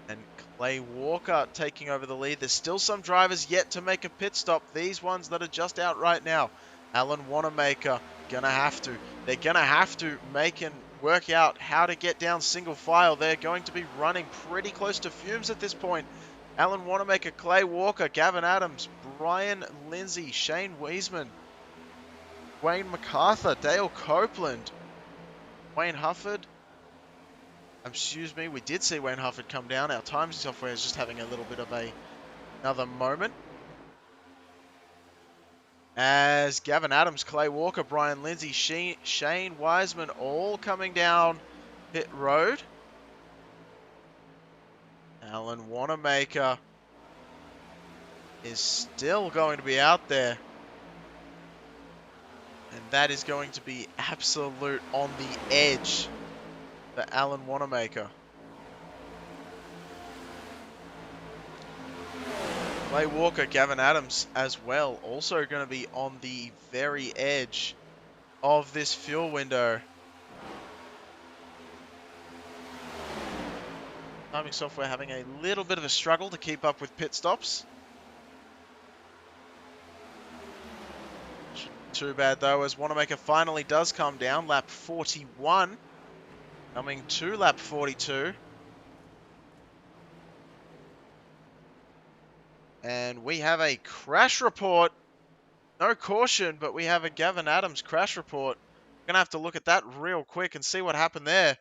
And Clay Walker taking over the lead. There's still some drivers yet to make a pit stop. These ones that are just out right now. Alan Wanamaker, they're going to have to make and work out how to get down single file. They're going to be running pretty close to fumes at this point. Alan Wanamaker, Clay Walker, Gavin Adams, Brian Lindsay, Shane Wiesman, Wayne MacArthur, Dale Copeland, Wayne Hufford. Excuse me, we did see Wayne Hufford come down. Our timing software is just having a little bit of another moment. As Gavin Adams, Clay Walker, Brian Lindsay, Shane Wiseman all coming down pit road. Alan Wanamaker is still going to be out there. And that is going to be absolute on the edge for Alan Wanamaker. Clay Walker, Gavin Adams as well, also going to be on the very edge of this fuel window. Timing software having a little bit of a struggle to keep up with pit stops. Too bad though, as Wanamaker finally does come down, lap 41, coming to lap 42. And we have a crash report. No caution, but we have a Gavin Adams crash report. We're going to have to look at that real quick and see what happened there.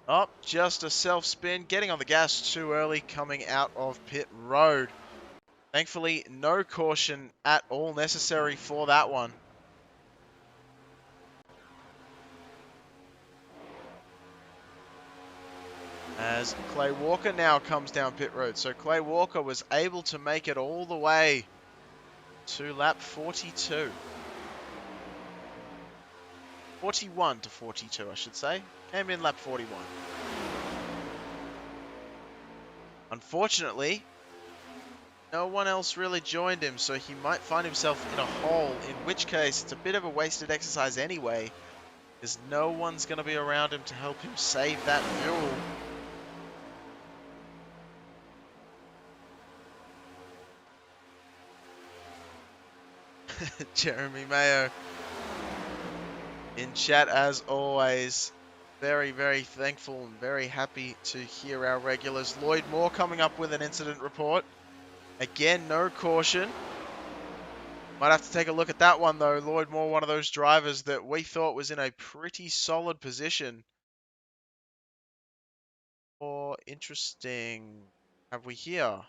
Oh, just a self-spin, getting on the gas too early, coming out of pit road. Thankfully, no caution at all necessary for that one. As Clay Walker now comes down pit road. So Clay Walker was able to make it all the way to lap 42. 41 to 42, I should say. Came in lap 41. Unfortunately, no one else really joined him, so he might find himself in a hole, in which case it's a bit of a wasted exercise anyway, because no one's going to be around him to help him save that fuel. Jeremy Mayo in chat as always. Very, very thankful and very happy to hear our regulars. Lloyd Moore coming up with an incident report. Again, no caution. Might have to take a look at that one though. Lloyd Moore, one of those drivers that we thought was in a pretty solid position. Oh, interesting. Have we here?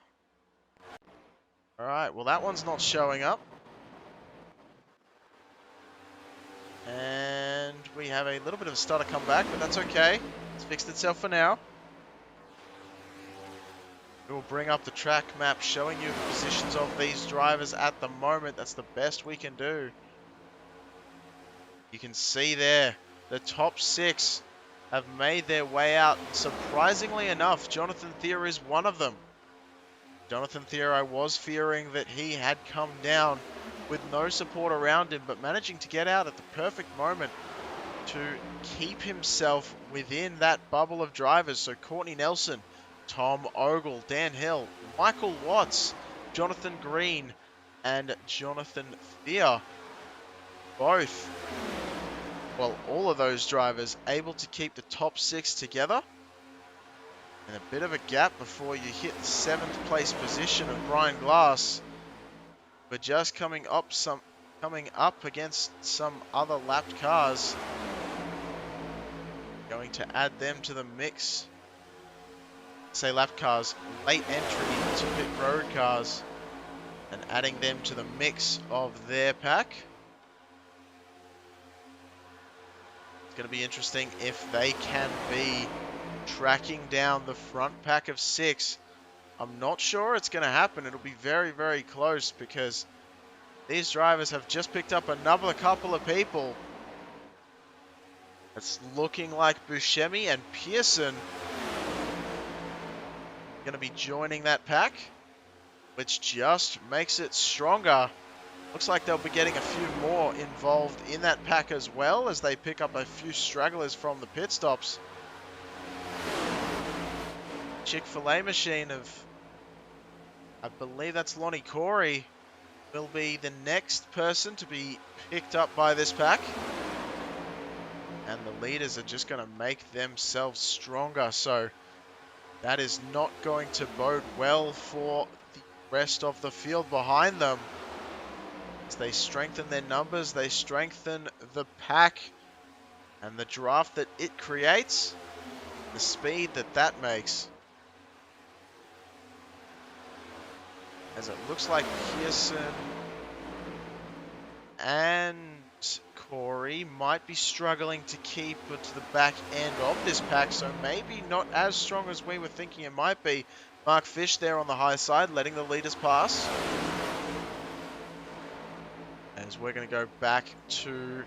Alright, well that one's not showing up. And we have a little bit of a stutter come back, but that's okay. It's fixed itself for now. We will bring up the track map showing you the positions of these drivers at the moment. That's the best we can do. You can see there, the top 6 have made their way out. Surprisingly enough, Jonathan Thier is one of them. Jonathan Thier, I was fearing that he had come down with no support around him, but managing to get out at the perfect moment to keep himself within that bubble of drivers. So Courtney Nelson, Tom Ogle, Dan Hill, Michael Watts, Jonathan Green, and Jonathan Thier. Both, well, all of those drivers able to keep the top 6 together. And a bit of a gap before you hit the 7th place position of Brian Glass. We're just coming up against some other lapped cars. Going to add them to the mix. Say lapped cars, late entry to pit road cars, and adding them to the mix of their pack. It's going to be interesting if they can be tracking down the front pack of 6. I'm not sure it's going to happen. It'll be very, very close because these drivers have just picked up another couple of people. It's looking like Buscemi and Pearson going to be joining that pack, which just makes it stronger. Looks like they'll be getting a few more involved in that pack as well as they pick up a few stragglers from the pit stops. Chick-fil-A machine of, I believe that's Lonnie Corey, will be the next person to be picked up by this pack. And the leaders are just going to make themselves stronger. So that is not going to bode well for the rest of the field behind them. As they strengthen their numbers, they strengthen the pack. And the draft that it creates, the speed that that makes. As it looks like Pearson and Corey might be struggling to keep it to the back end of this pack, so maybe not as strong as we were thinking it might be. Mark Fish there on the high side, letting the leaders pass. As we're going to go back to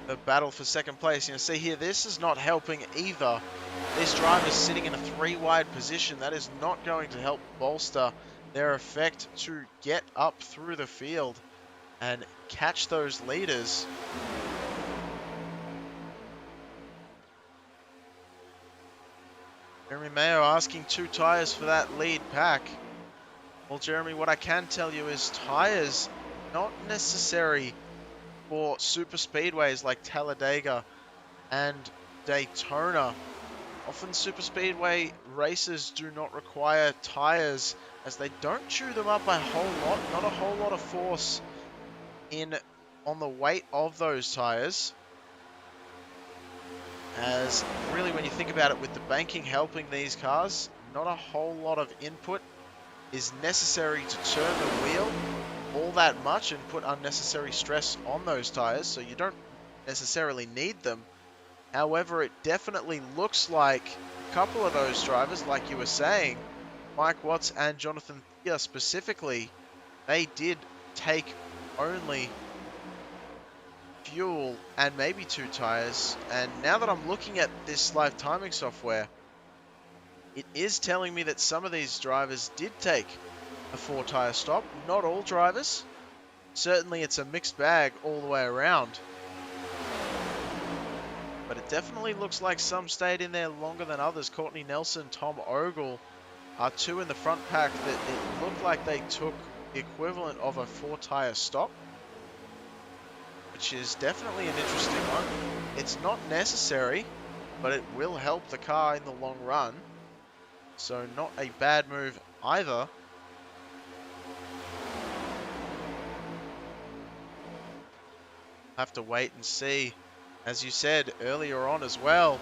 the battle for second place. You know, see here, this is not helping either. This driver is sitting in a 3-wide position. That is not going to help bolster their effect to get up through the field and catch those leaders. Jeremy Mayo asking 2 tyres for that lead pack. Well, Jeremy, what I can tell you is tyres not necessary for super speedways like Talladega and Daytona. Often super speedway races do not require tyres as they don't chew them up a whole lot, not a whole lot of force on the weight of those tyres. As really when you think about it, with the banking helping these cars, not a whole lot of input is necessary to turn the wheel all that much and put unnecessary stress on those tyres, so you don't necessarily need them. However, it definitely looks like couple of those drivers, like you were saying, Mike Watts and Jonathan Thea specifically, they did take only fuel and maybe 2 tires. And now that I'm looking at this live timing software, it is telling me that some of these drivers did take a 4-tire stop. Not all drivers. Certainly it's a mixed bag all the way around. But it definitely looks like some stayed in there longer than others. Courtney Nelson, Tom Ogle are 2 in the front pack that it looked like they took the equivalent of a 4-tire stop, which is definitely an interesting one. It's not necessary, but it will help the car in the long run. So not a bad move either. Have to wait and see. As you said earlier on as well,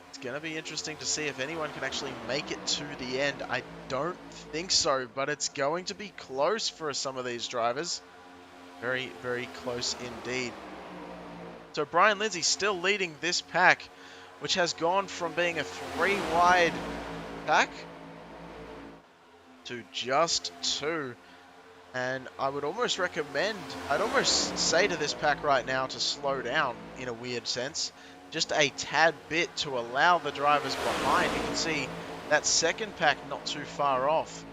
it's going to be interesting to see if anyone can actually make it to the end. I don't think so, but it's going to be close for some of these drivers. Very, very close indeed. So Brian Lindsay still leading this pack, which has gone from being a 3-wide pack to just 2. And I would almost recommend, I'd almost say to this pack right now to slow down in a weird sense. Just a tad bit to allow the drivers behind. You can see that second pack not too far off.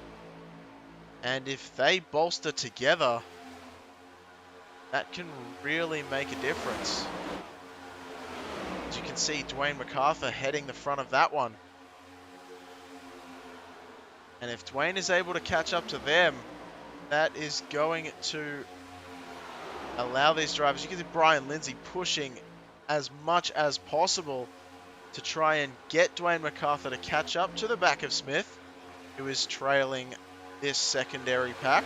And if they bolster together, that can really make a difference. As you can see, Dwayne MacArthur heading the front of that one. And if Dwayne is able to catch up to them, that is going to allow these drivers, you can see Brian Lindsay pushing as much as possible to try and get Dwayne MacArthur to catch up to the back of Smith, who is trailing this secondary pack.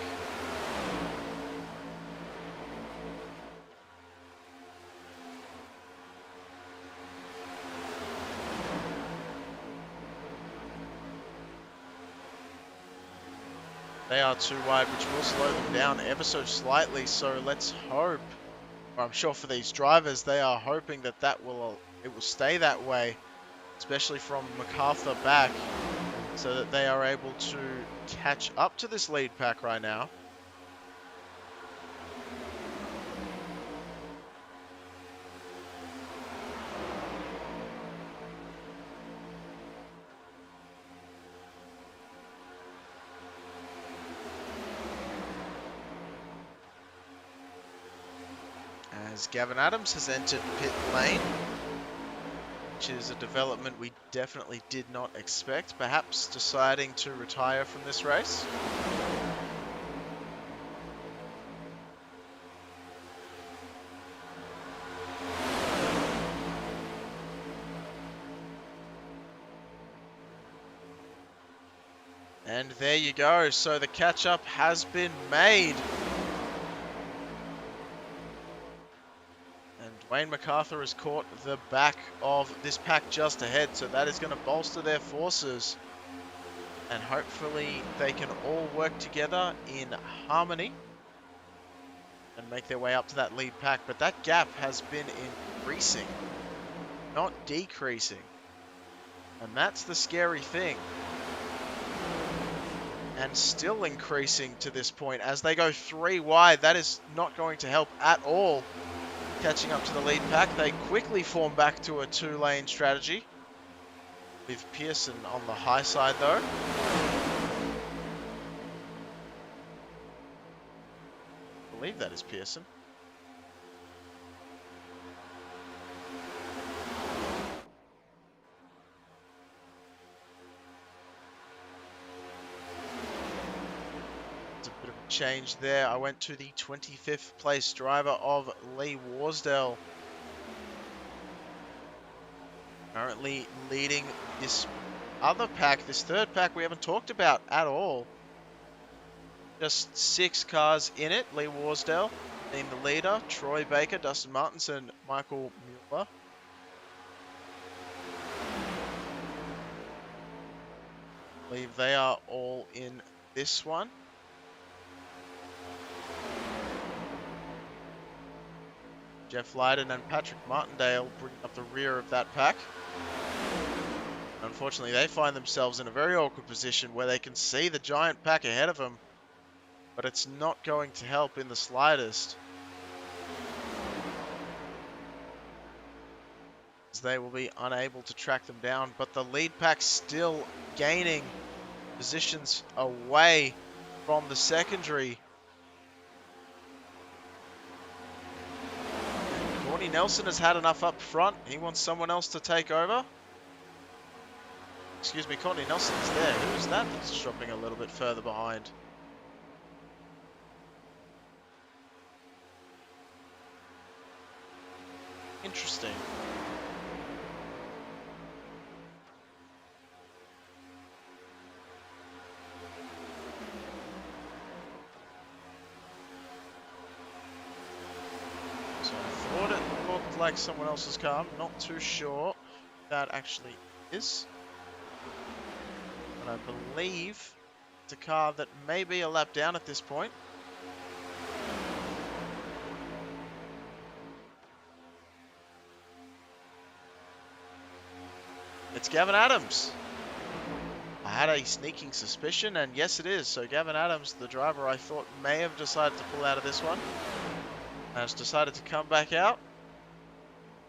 They are 2 wide, which will slow them down ever so slightly. So let's hope, or I'm sure for these drivers, they are hoping that it will stay that way, especially from MacArthur back, so that they are able to catch up to this lead pack right now. As Gavin Adams has entered pit lane, which is a development we definitely did not expect, perhaps deciding to retire from this race. And there you go, so the catch-up has been made. Wayne MacArthur has caught the back of this pack just ahead, so that is going to bolster their forces. And hopefully they can all work together in harmony and make their way up to that lead pack. But that gap has been increasing, not decreasing. And that's the scary thing. And still increasing to this point. As they go 3 wide, that is not going to help at all. Catching up to the lead pack, they quickly form back to a 2-lane strategy, with Pearson on the high side though. I believe that is Pearson. Change there. I went to the 25th place driver of Lee Warsdale. Currently leading this other pack, this third pack we haven't talked about at all. Just 6 cars in it. Lee Warsdale being the leader. Troy Baker, Dustin Martinson, Michael Mueller. I believe they are all in this one. Jeff Lydon and Patrick Martindale bringing up the rear of that pack. unfortunately, they find themselves in a very awkward position where they can see the giant pack ahead of them, but it's not going to help in the slightest, as they will be unable to track them down. But the lead pack still gaining positions away from the secondary. Courtney Nelson has had enough up front. He wants someone else to take over. Excuse me, Courtney Nelson is there. Who's that that's dropping a little bit further behind? Interesting. So I thought it looked like someone else's car. I'm not too sure if that actually is. But I believe it's a car that may be a lap down at this point. It's Gavin Adams. I had a sneaking suspicion, and yes it is. So Gavin Adams, the driver I thought may have decided to pull out of this one, has decided to come back out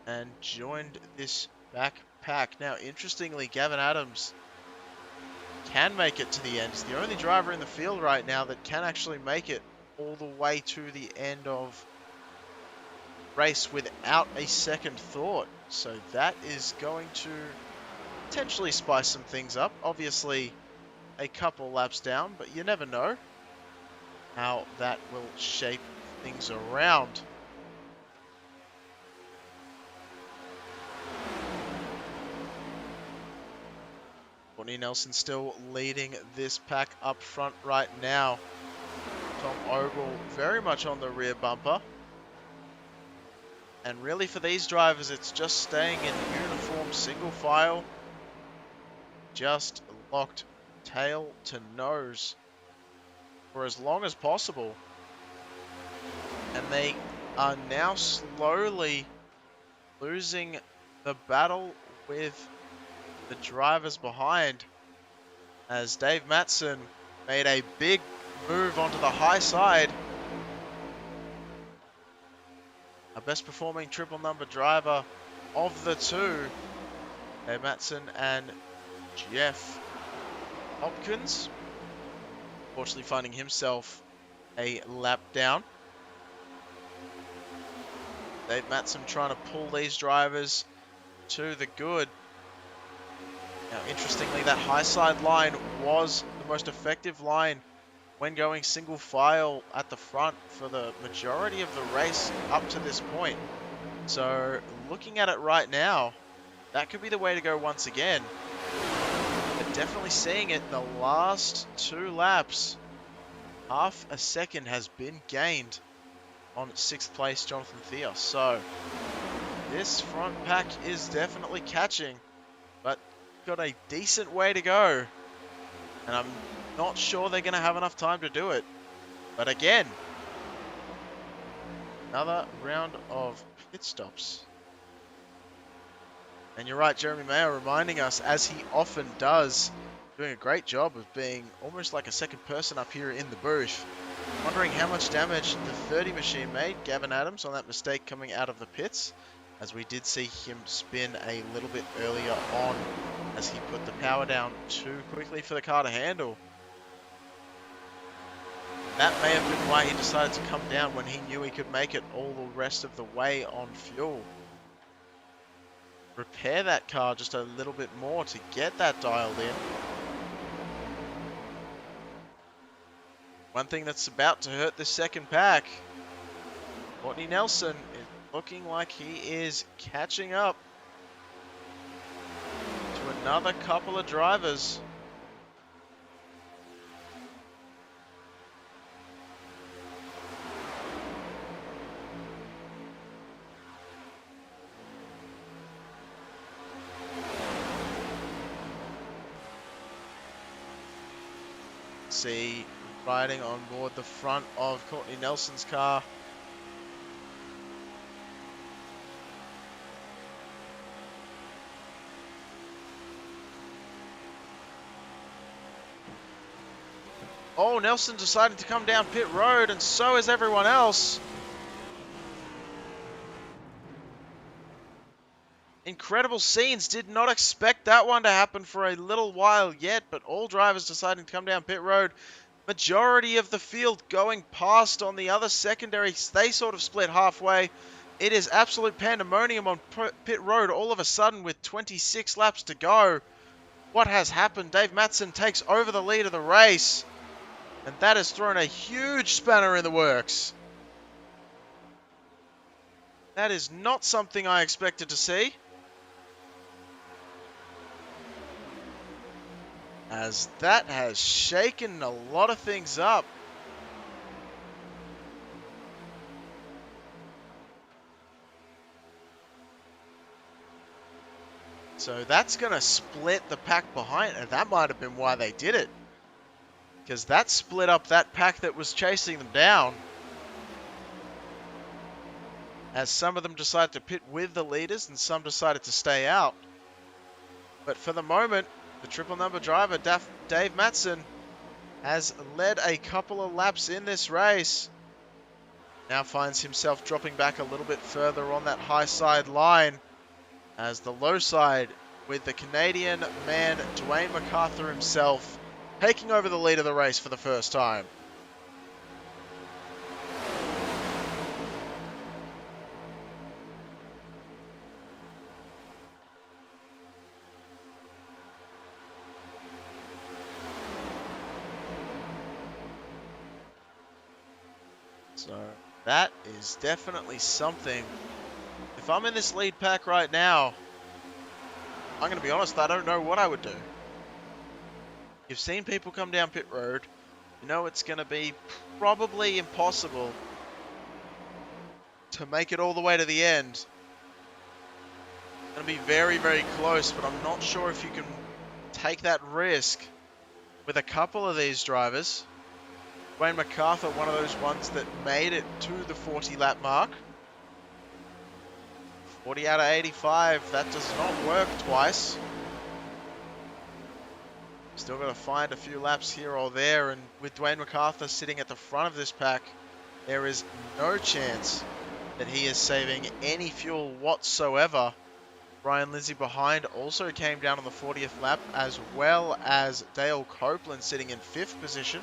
and joined this back pack. Now, interestingly, Gavin Adams can make it to the end. He's the only driver in the field right now that can actually make it all the way to the end of race without a second thought. So that is going to potentially spice some things up. Obviously, a couple laps down, but you never know how that will shape things around. Courtney Nelson still leading this pack up front right now. Tom Ogle very much on the rear bumper. And really for these drivers, it's just staying in uniform single file. Just locked tail to nose for as long as possible. And they are now slowly losing the battle with the drivers behind, as Dave Matson made a big move onto the high side. Our best performing triple number driver of the two, Dave Matson and Jeff Hopkins, fortunately finding himself a lap down. Dave Matson trying to pull these drivers to the good. Now, interestingly, that high side line was the most effective line when going single file at the front for the majority of the race up to this point. So, looking at it right now, that could be the way to go once again. But definitely seeing it the last two laps. Half a second has been gained on 6th place Jonathan Theos. So, this front pack is definitely catching, but got a decent way to go, and I'm not sure they're going to have enough time to do it. But again, another round of pit stops. And you're right, Jeremy Mayer reminding us, as he often does, doing a great job of being almost like a second person up here in the booth. Wondering how much damage the 30 machine made Gavin Adams on that mistake coming out of the pits, as we did see him spin a little bit earlier on as he put the power down too quickly for the car to handle. That may have been why he decided to come down when he knew he could make it all the rest of the way on fuel. Repair that car just a little bit more to get that dialed in. One thing that's about to hurt the second pack, Courtney Nelson is looking like he is catching up to another couple of drivers. See, riding on board the front of Courtney Nelson's car. Oh, Nelson decided to come down pit road, and so is everyone else. Incredible scenes. Did not expect that one to happen for a little while yet, but all drivers deciding to come down pit road. Majority of the field going past on the other secondaries. They sort of split halfway. It is absolute pandemonium on pit road all of a sudden with 26 laps to go. What has happened? Dave Matson takes over the lead of the race, and that has thrown a huge spanner in the works. That is not something I expected to see. As that has shaken a lot of things up. So that's going to split the pack behind, and that might have been why they did it. Because that split up that pack that was chasing them down. As some of them decided to pit with the leaders and some decided to stay out. But for the moment, the triple number driver, Dave Matson, has led a couple of laps in this race. Now finds himself dropping back a little bit further on that high side line, as the low side with the Canadian man Dwayne MacArthur himself taking over the lead of the race for the first time. So that is definitely something. If I'm in this lead pack right now, I'm going to be honest, I don't know what I would do. You've seen people come down pit road. You know it's going to be probably impossible to make it all the way to the end. It's going to be very, very close, but I'm not sure if you can take that risk with a couple of these drivers. Dwayne MacArthur, one of those ones that made it to the 40 lap mark. 40 out of 85, that does not work twice. Still got to find a few laps here or there, and with Dwayne MacArthur sitting at the front of this pack, there is no chance that he is saving any fuel whatsoever. Brian Lindsay behind also came down on the 40th lap, as well as Dale Copeland sitting in 5th position.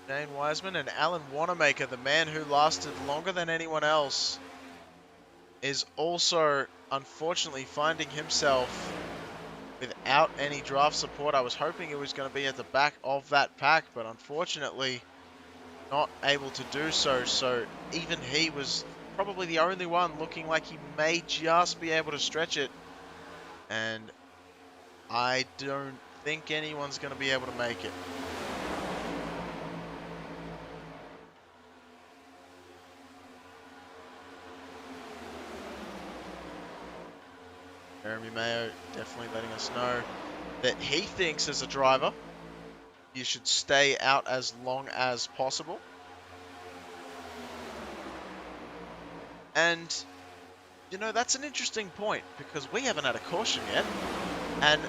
Dane Wiseman and Alan Wanamaker, the man who lasted longer than anyone else, is also unfortunately finding himself without any draft support. I was hoping it was going to be at the back of that pack, but unfortunately not able to do so. So even he was probably the only one looking like he may just be able to stretch it. And I don't think anyone's going to be able to make it. Jeremy Mayo definitely letting us know that he thinks as a driver you should stay out as long as possible. And, you know, that's an interesting point because we haven't had a caution yet. And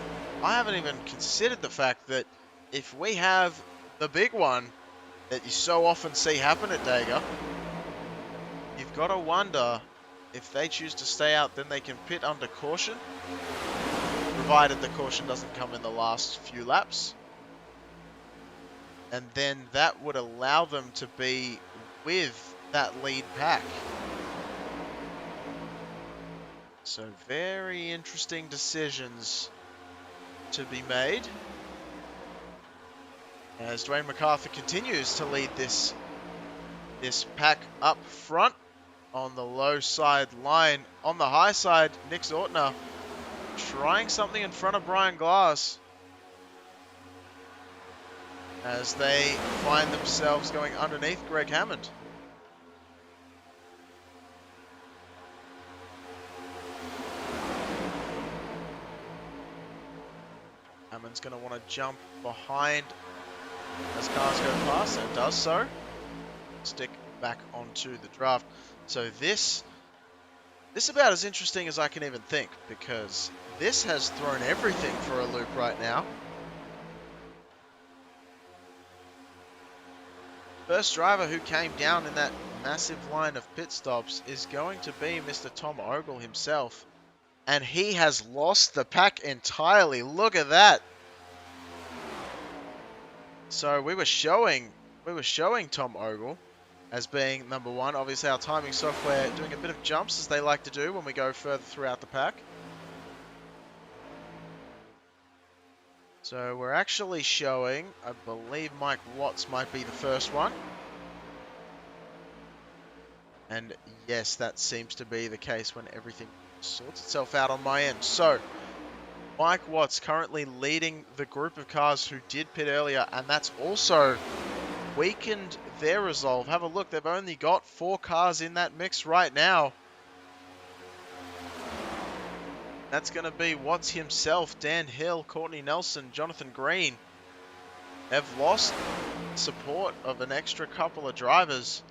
I haven't even considered the fact that if we have the big one that you so often see happen at Dega, you've got to wonder if they choose to stay out, then they can pit under caution, provided the caution doesn't come in the last few laps. And then that would allow them to be with that lead pack. So very interesting decisions to be made as Dwayne MacArthur continues to lead this pack up front. On the low side line. On the high side, Nick Zortner trying something in front of Brian Glass as they find themselves going underneath Greg Hammond. Hammond's going to want to jump behind as cars go past and does so. Stick back onto the draft. So this about as interesting as I can even think, because this has thrown everything for a loop right now. First driver who came down in that massive line of pit stops is going to be Mr. Tom Ogle himself. And he has lost the pack entirely. Look at that. So we were showing Tom Ogle as being number one. Obviously our timing software doing a bit of jumps, as they like to do when we go further throughout the pack. So we're actually showing, I believe Mike Watts might be the first one. And yes, that seems to be the case when everything sorts itself out on my end. So Mike Watts currently leading the group of cars who did pit earlier, and that's also weakened their resolve. Have a look, they've only got 4 cars in that mix right now. That's going to be Watts himself, Dan Hill, Courtney Nelson, Jonathan Green. They've lost support of an extra couple of drivers.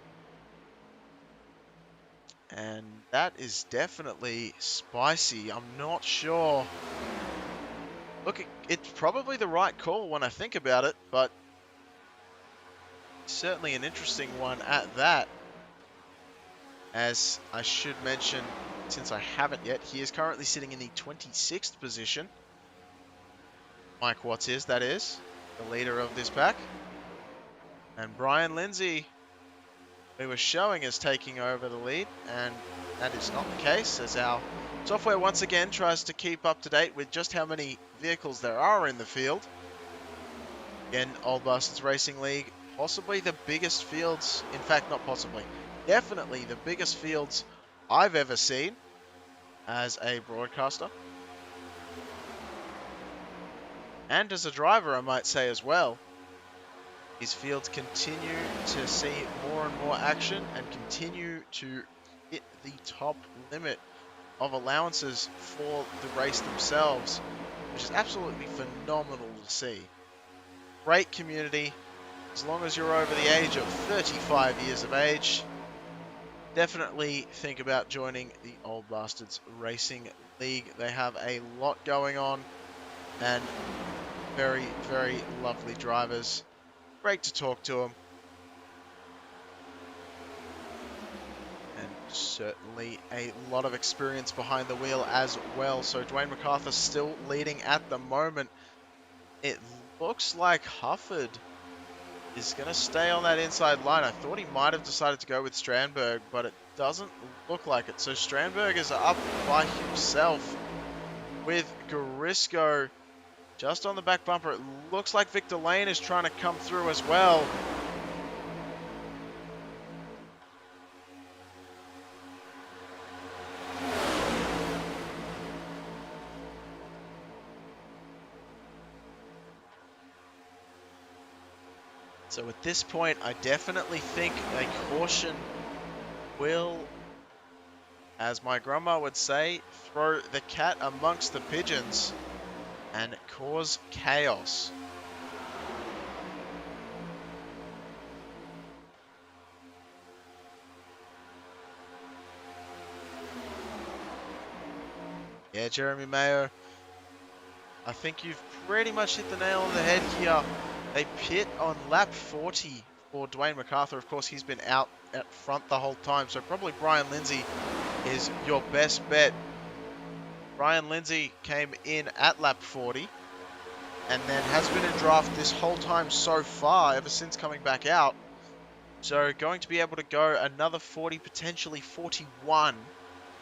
And that is definitely spicy. I'm not sure. Look, it's probably the right call when I think about it, but certainly an interesting one at that. As I should mention, since I haven't yet, he is currently sitting in the 26th position. Mike Watts is, that is, the leader of this pack. And Brian Lindsay, we were showing, is taking over the lead, and that is not the case, as our software once again tries to keep up to date with just how many vehicles there are in the field. Again, Old Bastards Racing League, possibly the biggest fields, in fact not possibly, definitely the biggest fields I've ever seen as a broadcaster. And as a driver, I might say as well. His fields continue to see more and more action and continue to hit the top limit of allowances for the race themselves, which is absolutely phenomenal to see. Great community. As long as you're over the age of 35 years of age, definitely think about joining the Old Bastards Racing League. They have a lot going on and very, very lovely drivers. Great to talk to them. And certainly a lot of experience behind the wheel as well. So Dwayne MacArthur still leading at the moment. It looks like Hufford is going to stay on that inside line. I thought he might have decided to go with Strandberg, but it doesn't look like it. So Strandberg is up by himself with Garisco just on the back bumper. It looks like Victor Lane is trying to come through as well. So at this point, I definitely think a caution will, as my grandma would say, throw the cat amongst the pigeons and cause chaos. Yeah, Jeremy Mayo, I think you've pretty much hit the nail on the head here. They pit on lap 40 for Dwayne MacArthur. Of course, he's been out at front the whole time, so probably Brian Lindsay is your best bet. Brian Lindsay came in at lap 40 and then has been in draft this whole time so far, ever since coming back out. So going to be able to go another 40, potentially 41.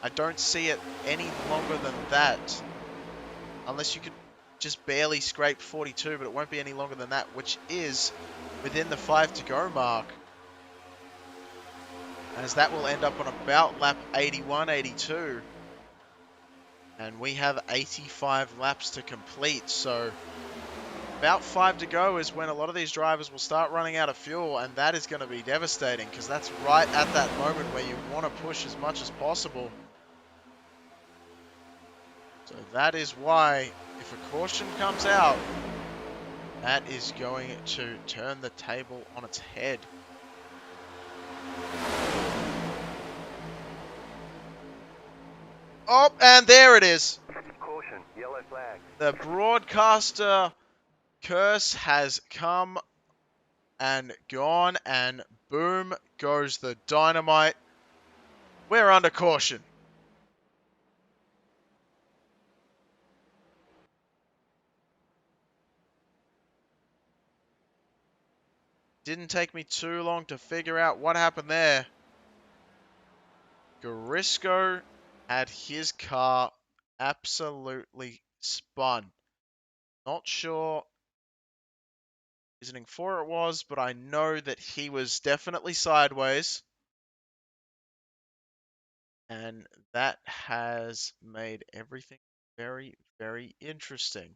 I don't see it any longer than that. Unless you could just barely scrape 42, but it won't be any longer than that, which is within the 5 to go mark. As that will end up on about lap 81, 82. And we have 85 laps to complete, so about 5 to go is when a lot of these drivers will start running out of fuel, and that is going to be devastating, because that's right at that moment where you want to push as much as possible. So that is why, if a caution comes out, that is going to turn the table on its head. Oh, and there it is. Caution, yellow flag. The broadcaster curse has come and gone, and boom goes the dynamite. We're under caution. Didn't take me too long to figure out what happened there. Garisco had his car absolutely spun. Not sure reasoning for it was, but I know that he was definitely sideways. And that has made everything very, very interesting.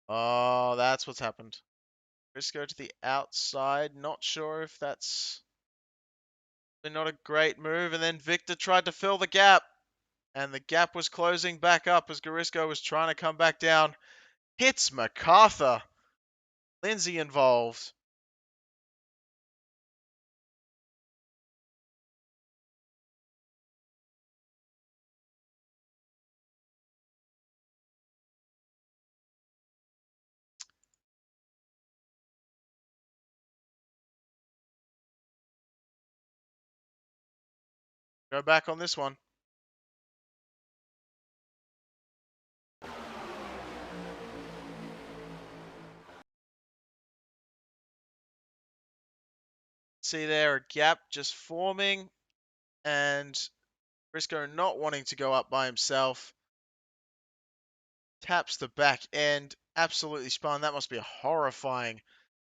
Oh, that's what's happened. Let's go to the outside. Not sure if that's not a great move. And then Victor tried to fill the gap. And the gap was closing back up as Garisco was trying to come back down. Hits MacArthur. Lindsay involved. Go back on this one. See there, a gap just forming. And Briscoe not wanting to go up by himself. Taps the back end. Absolutely spun. That must be a horrifying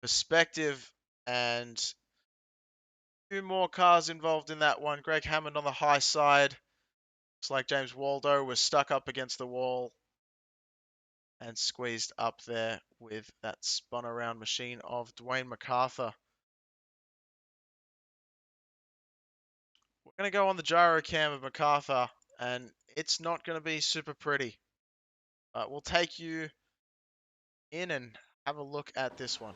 perspective. And two more cars involved in that one. Greg Hammond on the high side. Looks like James Waldo was stuck up against the wall and squeezed up there with that spun around machine of Dwayne MacArthur. We're going to go on the gyro cam of MacArthur, and it's not going to be super pretty. But we'll take you in and have a look at this one.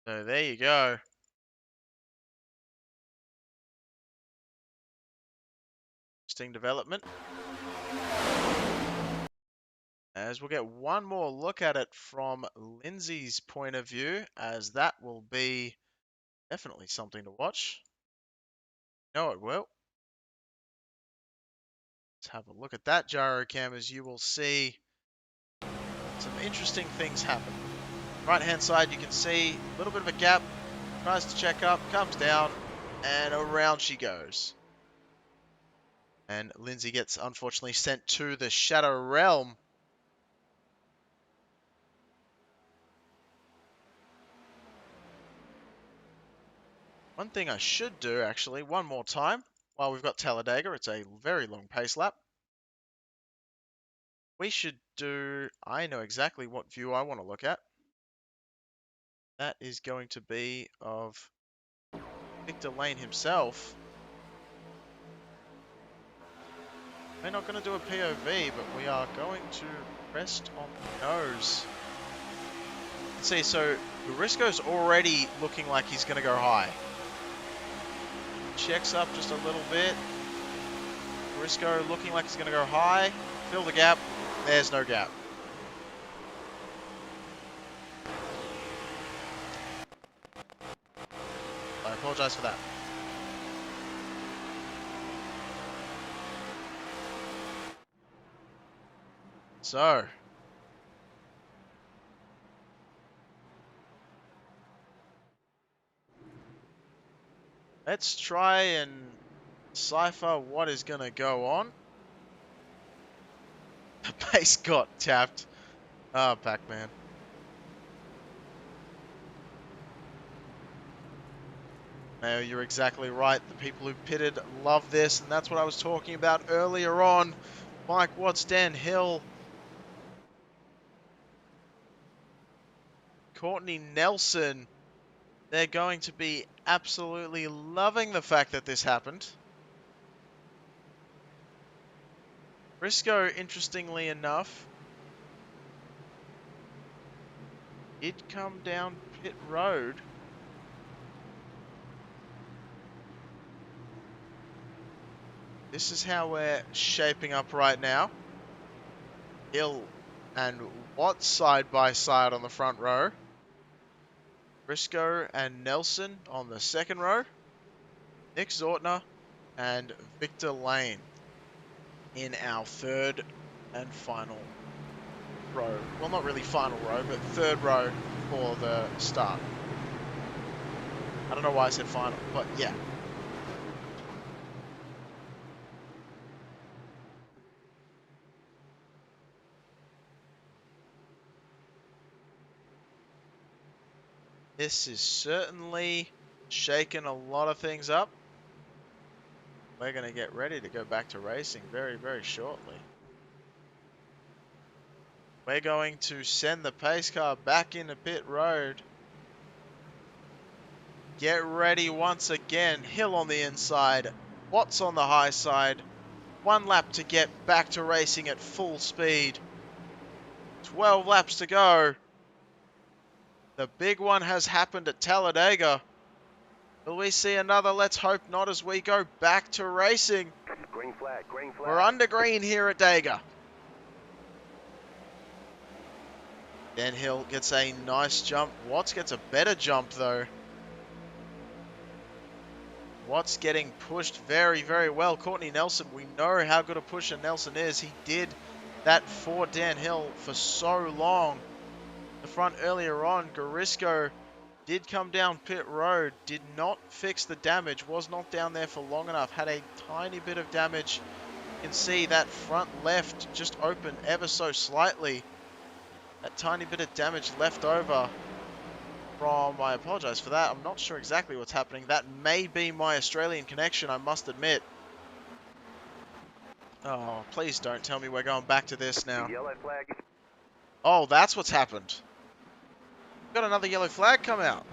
So there you go. Interesting development. As we'll get one more look at it from Lindsay's point of view, as that will be definitely something to watch. No, it will. Let's have a look at that gyro cam, as you will see some interesting things happen. Right hand side, you can see a little bit of a gap. Tries to check up, comes down, and around she goes. And Lindsay gets unfortunately sent to the Shadow Realm. One thing I should do, actually, one more time, while we've got Talladega, it's a very long pace lap. We should do, I know exactly what view I want to look at. That is going to be of Victor Lane himself. We're not going to do a POV, but we are going to rest on the nose. Let's see, so Garisco's already looking like he's going to go high. Checks up just a little bit. Garisco looking like he's going to go high. Fill the gap. There's no gap. I apologize for that. So, let's try and decipher what is going to go on. The base got tapped. Ah, Pac-Man. No, you're exactly right. The people who pitted love this, and that's what I was talking about earlier on. Mike Watts, Dan Hill, Courtney Nelson. They're going to be absolutely loving the fact that this happened. Briscoe, interestingly enough, did come down pit road. This is how we're shaping up right now. Hill and Watts side by side on the front row. Briscoe and Nelson on the second row. Nick Zortner and Victor Lane in our third and final row. Well, not really final row, but third row for the start. I don't know why I said final, but yeah. This is certainly shaking a lot of things up. We're going to get ready to go back to racing very, very shortly. We're going to send the pace car back into pit road. Get ready once again. Hill on the inside. Watts on the high side. 1 lap to get back to racing at full speed. 12 laps to go. The big one has happened at Talladega. Will we see another? Let's hope not as we go back to racing. Green flag, green flag. We're under green here at Dega. Dan Hill gets a nice jump. Watts gets a better jump though. Watts getting pushed very, very well. Courtney Nelson, we know how good a pusher Nelson is. He did that for Dan Hill for so long. The front earlier on, Garisco did come down pit road, did not fix the damage, was not down there for long enough, had a tiny bit of damage. You can see that front left just opened ever so slightly. That tiny bit of damage left over from, I apologize for that, I'm not sure exactly what's happening. That may be my Australian connection, I must admit. Oh, please don't tell me we're going back to this now. Yellow flag. Oh, that's what's happened. Got another yellow flag come out.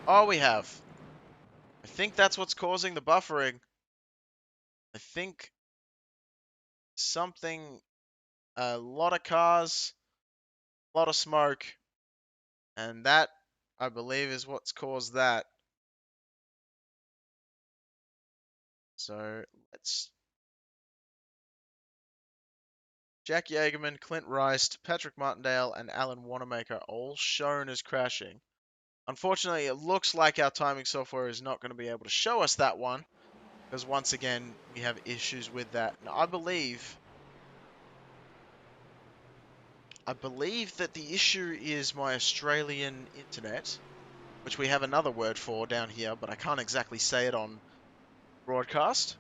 Oh, we have. I think that's what's causing the buffering. I think something, a lot of cars, a lot of smoke, and that, I believe, is what's caused that. So, let's... Jack Yeagerman, Clint Rice, Patrick Martindale, and Alan Wanamaker all shown as crashing. Unfortunately, it looks like our timing software is not going to be able to show us that one, because once again, we have issues with that. Now, I believe that the issue is my Australian internet, which we have another word for down here, but I can't exactly say it on broadcast.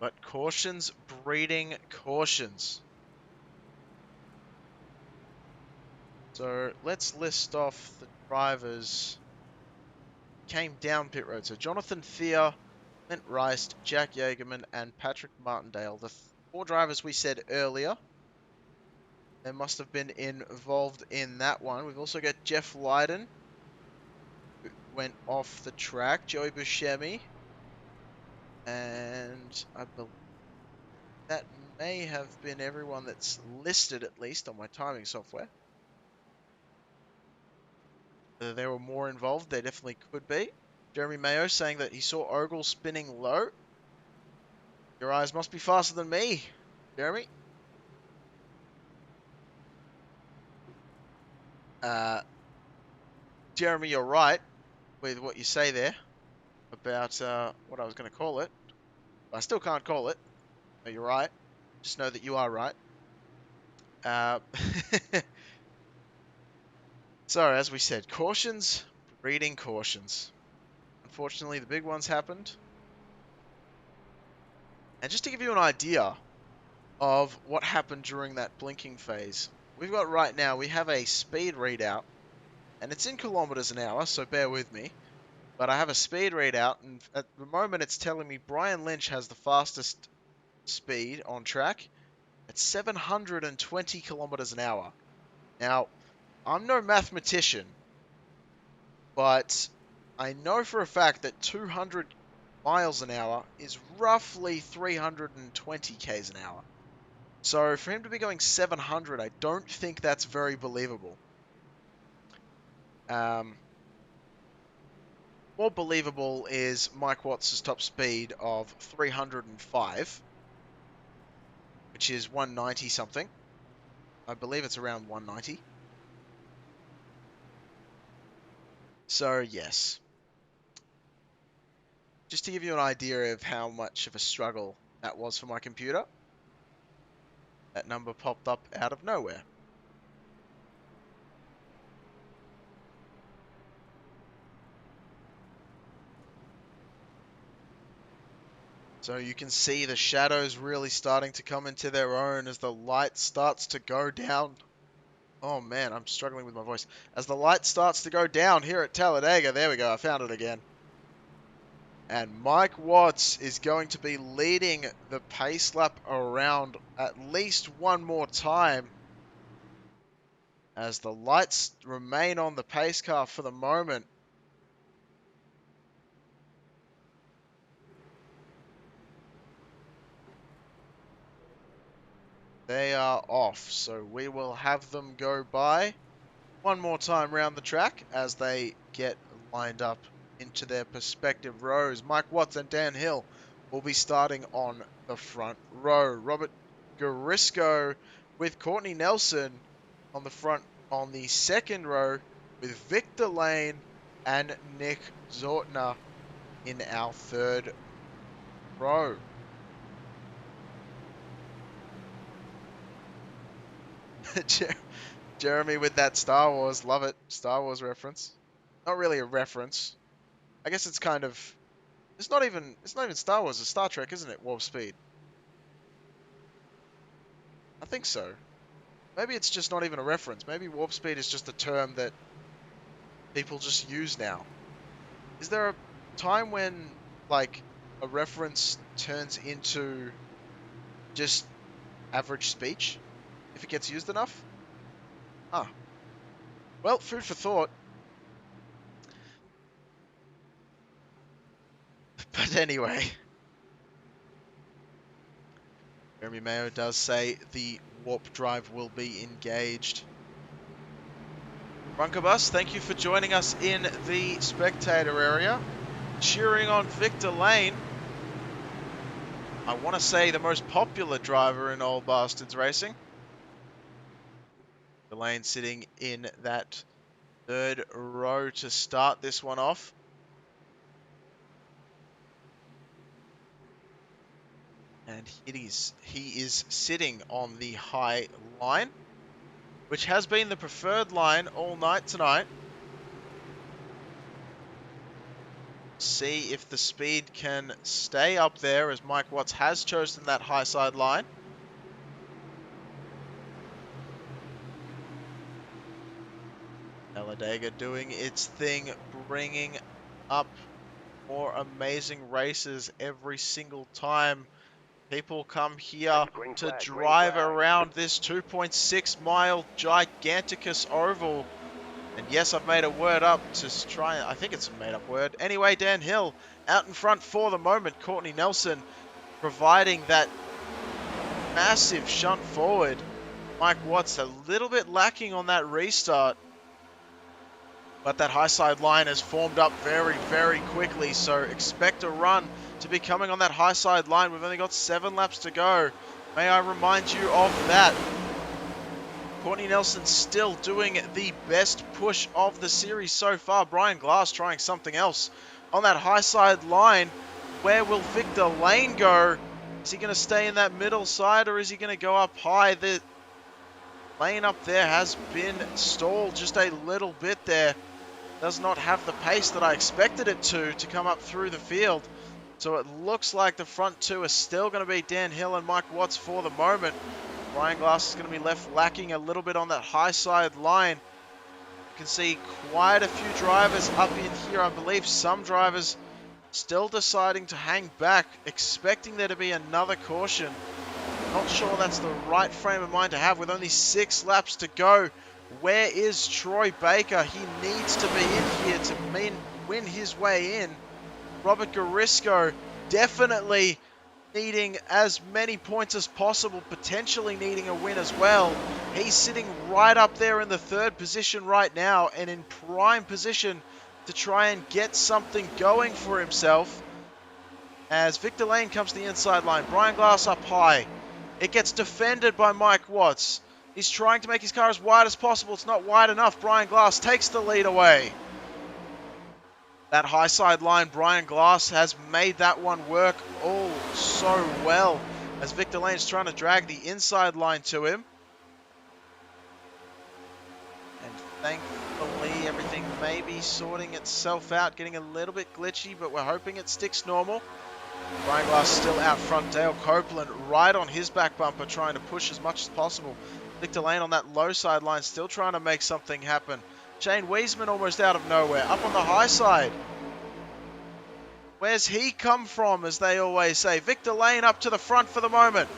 But cautions breeding cautions. So let's list off the drivers came down pit road. So Jonathan Thea, Clint Rice, Jack Yeagerman, and Patrick Martindale. The 4 drivers we said earlier. They must have been involved in that one. We've also got Jeff Lydon, who went off the track. Joey Buscemi. And I believe that may have been everyone that's listed, at least, on my timing software. Whether there were more involved, they definitely could be. Jeremy Mayo saying that he saw Ogle spinning low. Your eyes must be faster than me, Jeremy. Jeremy, you're right with what you say there about what I was going to call it. I still can't call it. No, you're right. Just know that you are right. So, as we said, cautions breeding cautions. Unfortunately, the big ones happened. And just to give you an idea of what happened during that blinking phase, we've got right now, we have a speed readout, and it's in kilometers an hour, so bear with me. But I have a speed readout, and at the moment it's telling me Brian Lynch has the fastest speed on track at 720 kilometers an hour. Now, I'm no mathematician, but I know for a fact that 200 miles an hour is roughly 320 k's an hour. So for him to be going 700, I don't think that's very believable. More believable is Mike Watts' top speed of 305, which is 190 something. I believe it's around 190. So yes. Just to give you an idea of how much of a struggle that was for my computer, that number popped up out of nowhere. So you can see the shadows really starting to come into their own as the light starts to go down. Oh man, I'm struggling with my voice. As the light starts to go down here at Talladega, there we go, I found it again. And Mike Watts is going to be leading the pace lap around at least one more time. As the lights remain on the pace car for the moment. They are off, so we will have them go by one more time round the track as they get lined up into their respective rows. Mike Watts and Dan Hill will be starting on the front row. Robert Garisco with Courtney Nelson on the front on the second row with Victor Lane and Nick Zortner in our third row. Jeremy with that Star Wars, love it. Star Wars reference. Not really a reference. I guess it's kind of. It's not even Star Wars. It's Star Trek, isn't it? Warp Speed. I think so. Maybe it's just not even a reference. Maybe Warp Speed is just a term that people just use now. Is there a time when like a reference turns into just average speech if it gets used enough? Ah. Well, food for thought. But anyway, Jeremy Mayo does say the warp drive will be engaged. Runkabus, thank you for joining us in the spectator area. Cheering on Victor Lane. I want to say the most popular driver in Old Bastards Racing. Victor Lane sitting in that third row to start this one off. And he is sitting on the high line, which has been the preferred line all night tonight. See if the speed can stay up there as Mike Watts has chosen that high side line. Talladega doing its thing, bringing up more amazing races every single time. People come here to drive around this 2.6 mile giganticus oval. And yes, I've made a word up to try, I think it's a made up word. Anyway, Dan Hill out in front for the moment. Courtney Nelson providing that massive shunt forward. Mike Watts a little bit lacking on that restart. But that high side line has formed up very, very quickly. So expect a run to be coming on that high side line. We've only got 7 laps to go. May I remind you of that. Courtney Nelson still doing the best push of the series so far. Brian Glass trying something else on that high side line. Where will Victor Lane go? Is he going to stay in that middle side or is he going to go up high? The lane up there has been stalled just a little bit there. Does not have the pace that I expected it to come up through the field. So it looks like the front two are still going to be Dan Hill and Mike Watts for the moment. Brian Glass is going to be left lacking a little bit on that high side line. You can see quite a few drivers up in here. I believe some drivers still deciding to hang back, expecting there to be another caution. Not sure that's the right frame of mind to have with only 6 laps to go. Where is Troy Baker? He needs to be in here to win his way in. Robert Garisco definitely needing as many points as possible, potentially needing a win as well. He's sitting right up there in the third position right now and in prime position to try and get something going for himself. As Victor Lane comes to the inside line, Brian Glass up high. It gets defended by Mike Watts. He's trying to make his car as wide as possible. It's not wide enough. Brian Glass takes the lead away. That high side line, Brian Glass has made that one work oh so well as Victor Lane's trying to drag the inside line to him. And thankfully everything may be sorting itself out, getting a little bit glitchy, but we're hoping it sticks normal. Brian Glass still out front. Dale Copeland right on his back bumper trying to push as much as possible. Victor Lane on that low side line still trying to make something happen. Shane Wiesman almost out of nowhere. Up on the high side. Where's he come from, as they always say? Victor Lane up to the front for the moment.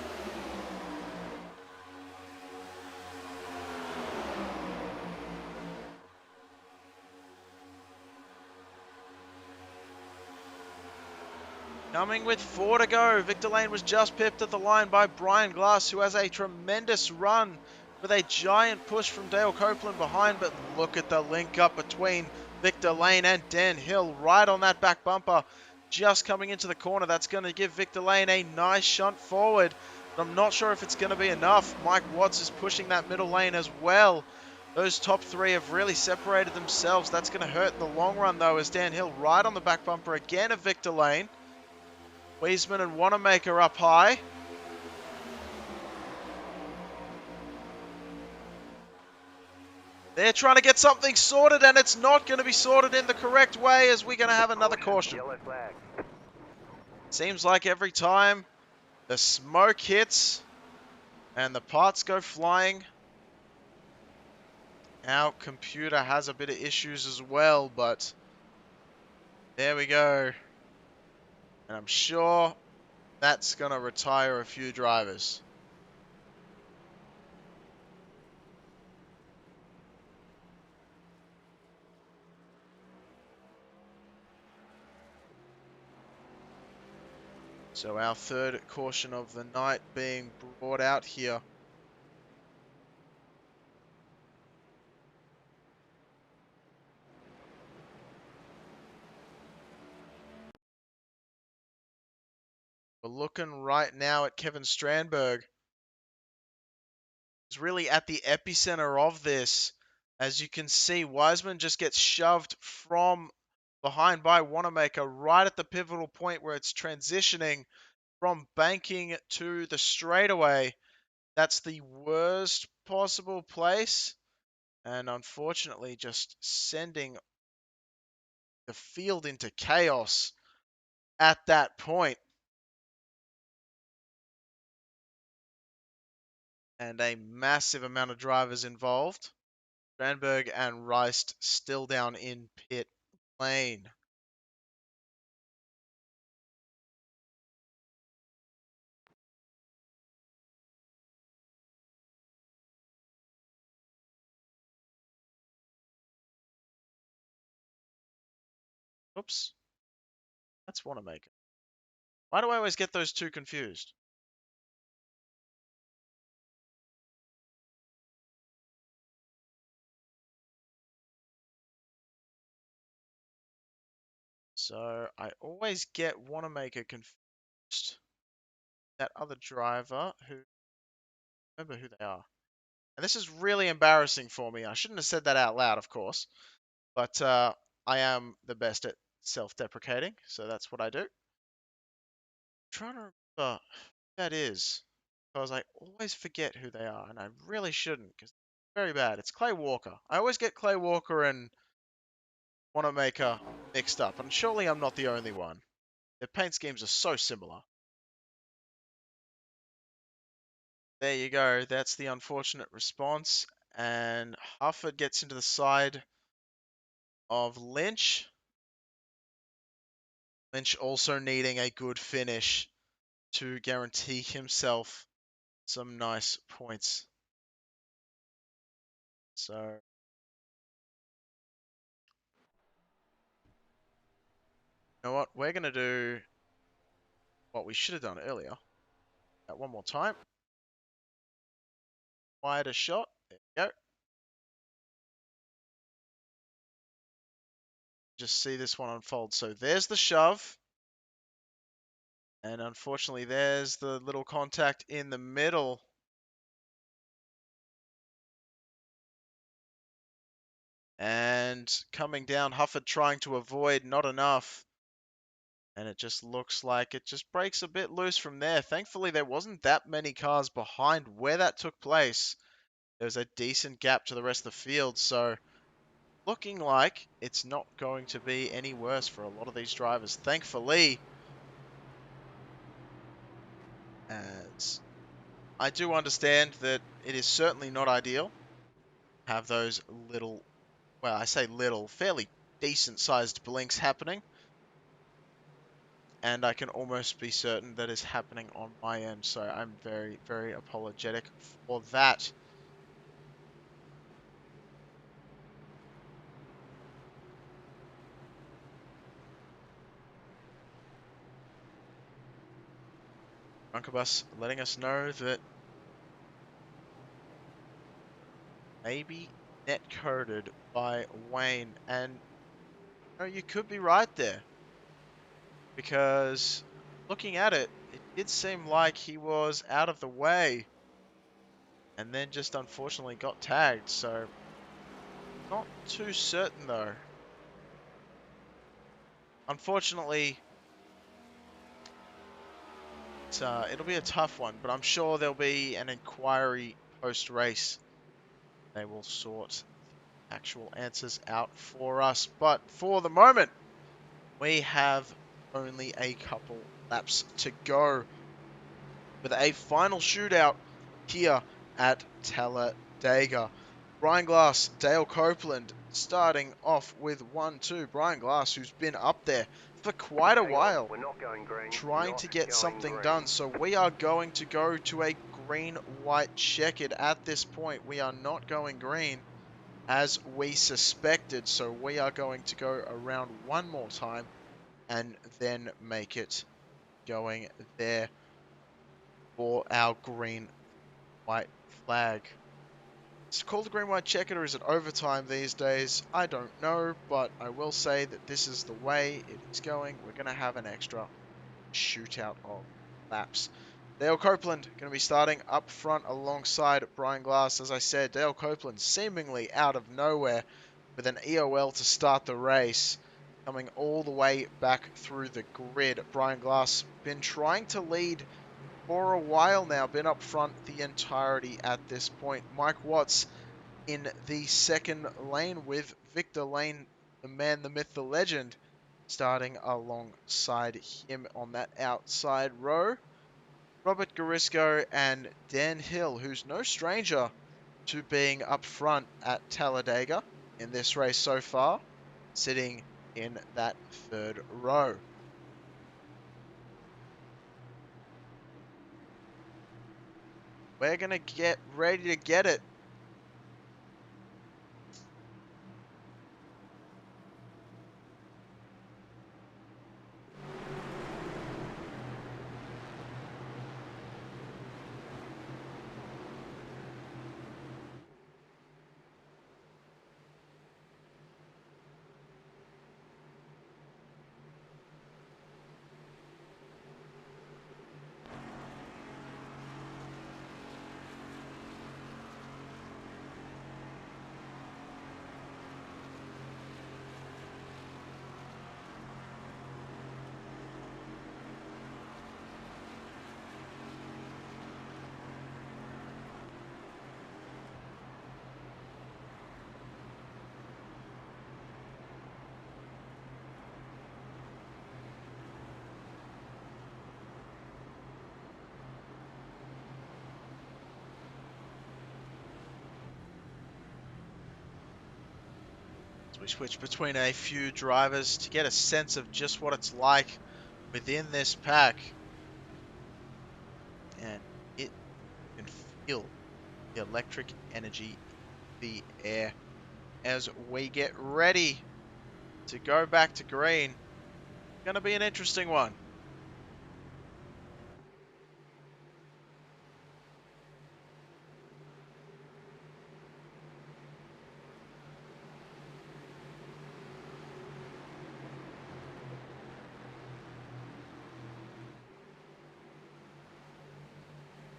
Coming with 4 to go. Victor Lane was just pipped at the line by Brian Glass, who has a tremendous run with a giant push from Dale Copeland behind. But look at the link up between Victor Lane and Dan Hill right on that back bumper. Just coming into the corner. That's going to give Victor Lane a nice shunt forward. But I'm not sure if it's going to be enough. Mike Watts is pushing that middle lane as well. Those top 3 have really separated themselves. That's going to hurt in the long run, though, as Dan Hill right on the back bumper again of Victor Lane. Wiesman and Wanamaker up high. They're trying to get something sorted, and it's not going to be sorted in the correct way, as we're going to have another caution. Yellow flag. Seems like every time the smoke hits and the parts go flying, our computer has a bit of issues as well, but there we go. And I'm sure that's going to retire a few drivers. So our third caution of the night being brought out here. We're looking right now at Kevin Strandberg. He's really at the epicenter of this. As you can see, Wiesman just gets shoved from behind by Wanamaker right at the pivotal point where it's transitioning from banking to the straightaway. That's the worst possible place. And unfortunately, just sending the field into chaos at that point. And a massive amount of drivers involved. Strandberg and Rice still down in pit lane. Oops. That's Wanamaker. Why do I always get those two confused? So I always get Wanamaker confused. That other driver who, remember who they are. And this is really embarrassing for me. I shouldn't have said that out loud, of course. But I am the best at self-deprecating, so that's what I do. I'm trying to remember who that is, because I always forget who they are, and I really shouldn't, because it's very bad. It's Clay Walker. I always get Clay Walker and Wanamaker mixed up, and surely I'm not the only one. Their paint schemes are so similar. There you go. That's the unfortunate response. And Hufford gets into the side of Lynch. Lynch also needing a good finish to guarantee himself some nice points. So, you know what? We're going to do what we should have done earlier. One more time. Wider shot. There we go. Just see this one unfold. So there's the shove. And unfortunately, there's the little contact in the middle. And coming down, Hufford trying to avoid, not enough. And it just looks like it just breaks a bit loose from there. Thankfully, there wasn't that many cars behind where that took place. There was a decent gap to the rest of the field, so looking like it's not going to be any worse for a lot of these drivers. Thankfully, as I do understand that it is certainly not ideal to have those little, well, I say little, fairly decent-sized blinks happening. And I can almost be certain that is happening on my end, so I'm very, very apologetic for that. Drunkabus letting us know that maybe net coded by Wayne, and you could be right there, because looking at it, it did seem like he was out of the way and then just unfortunately got tagged, so not too certain though. Unfortunately, it'll be a tough one, but I'm sure there'll be an inquiry post-race. They will sort actual answers out for us, but for the moment, we have only a couple laps to go with a final shootout here at Talladega. Brian Glass, Dale Copeland starting off with 1-2. Brian Glass, who's been up there for quite a while, We're not going green. trying Not to get going something green. done. So we are going to go to a green-white checkered at this point. We are not going green as we suspected. So we are going to go around one more time and then make it going there for our green-white flag. It's called a green-white checkered, or is it overtime these days? I don't know, but I will say that this is the way it is going. We're going to have an extra shootout of laps. Dale Copeland going to be starting up front alongside Brian Glass. As I said, Dale Copeland seemingly out of nowhere with an EOL to start the race, coming all the way back through the grid. Brian Glass been trying to lead for a while now, been up front the entirety at this point. Mike Watts in the second lane with Victor Lane, the man, the myth, the legend, starting alongside him on that outside row. Robert Garisco and Dan Hill, who's no stranger to being up front at Talladega in this race so far, sitting in that third row. We're going to get ready to get it. We switch between a few drivers to get a sense of just what it's like within this pack. And it can feel the electric energy the air as we get ready to go back to green. Gonna be an interesting one.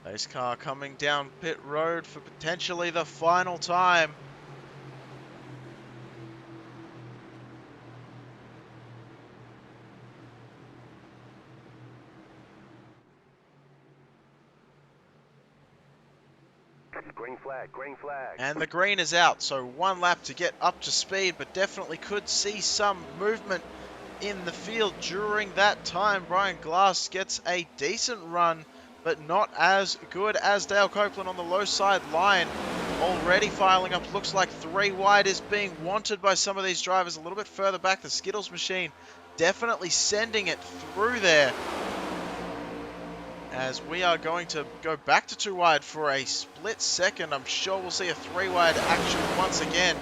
Pace car coming down pit road for potentially the final time. Green flag, green flag. And the green is out, so one lap to get up to speed, but definitely could see some movement in the field during that time. Brian Glass gets a decent run, but not as good as Dale Copeland on the low side line. Already filing up, looks like 3 wide is being wanted by some of these drivers. A little bit further back, the Skittles machine definitely sending it through there. As we are going to go back to 2 wide for a split second. I'm sure we'll see a 3 wide action once again,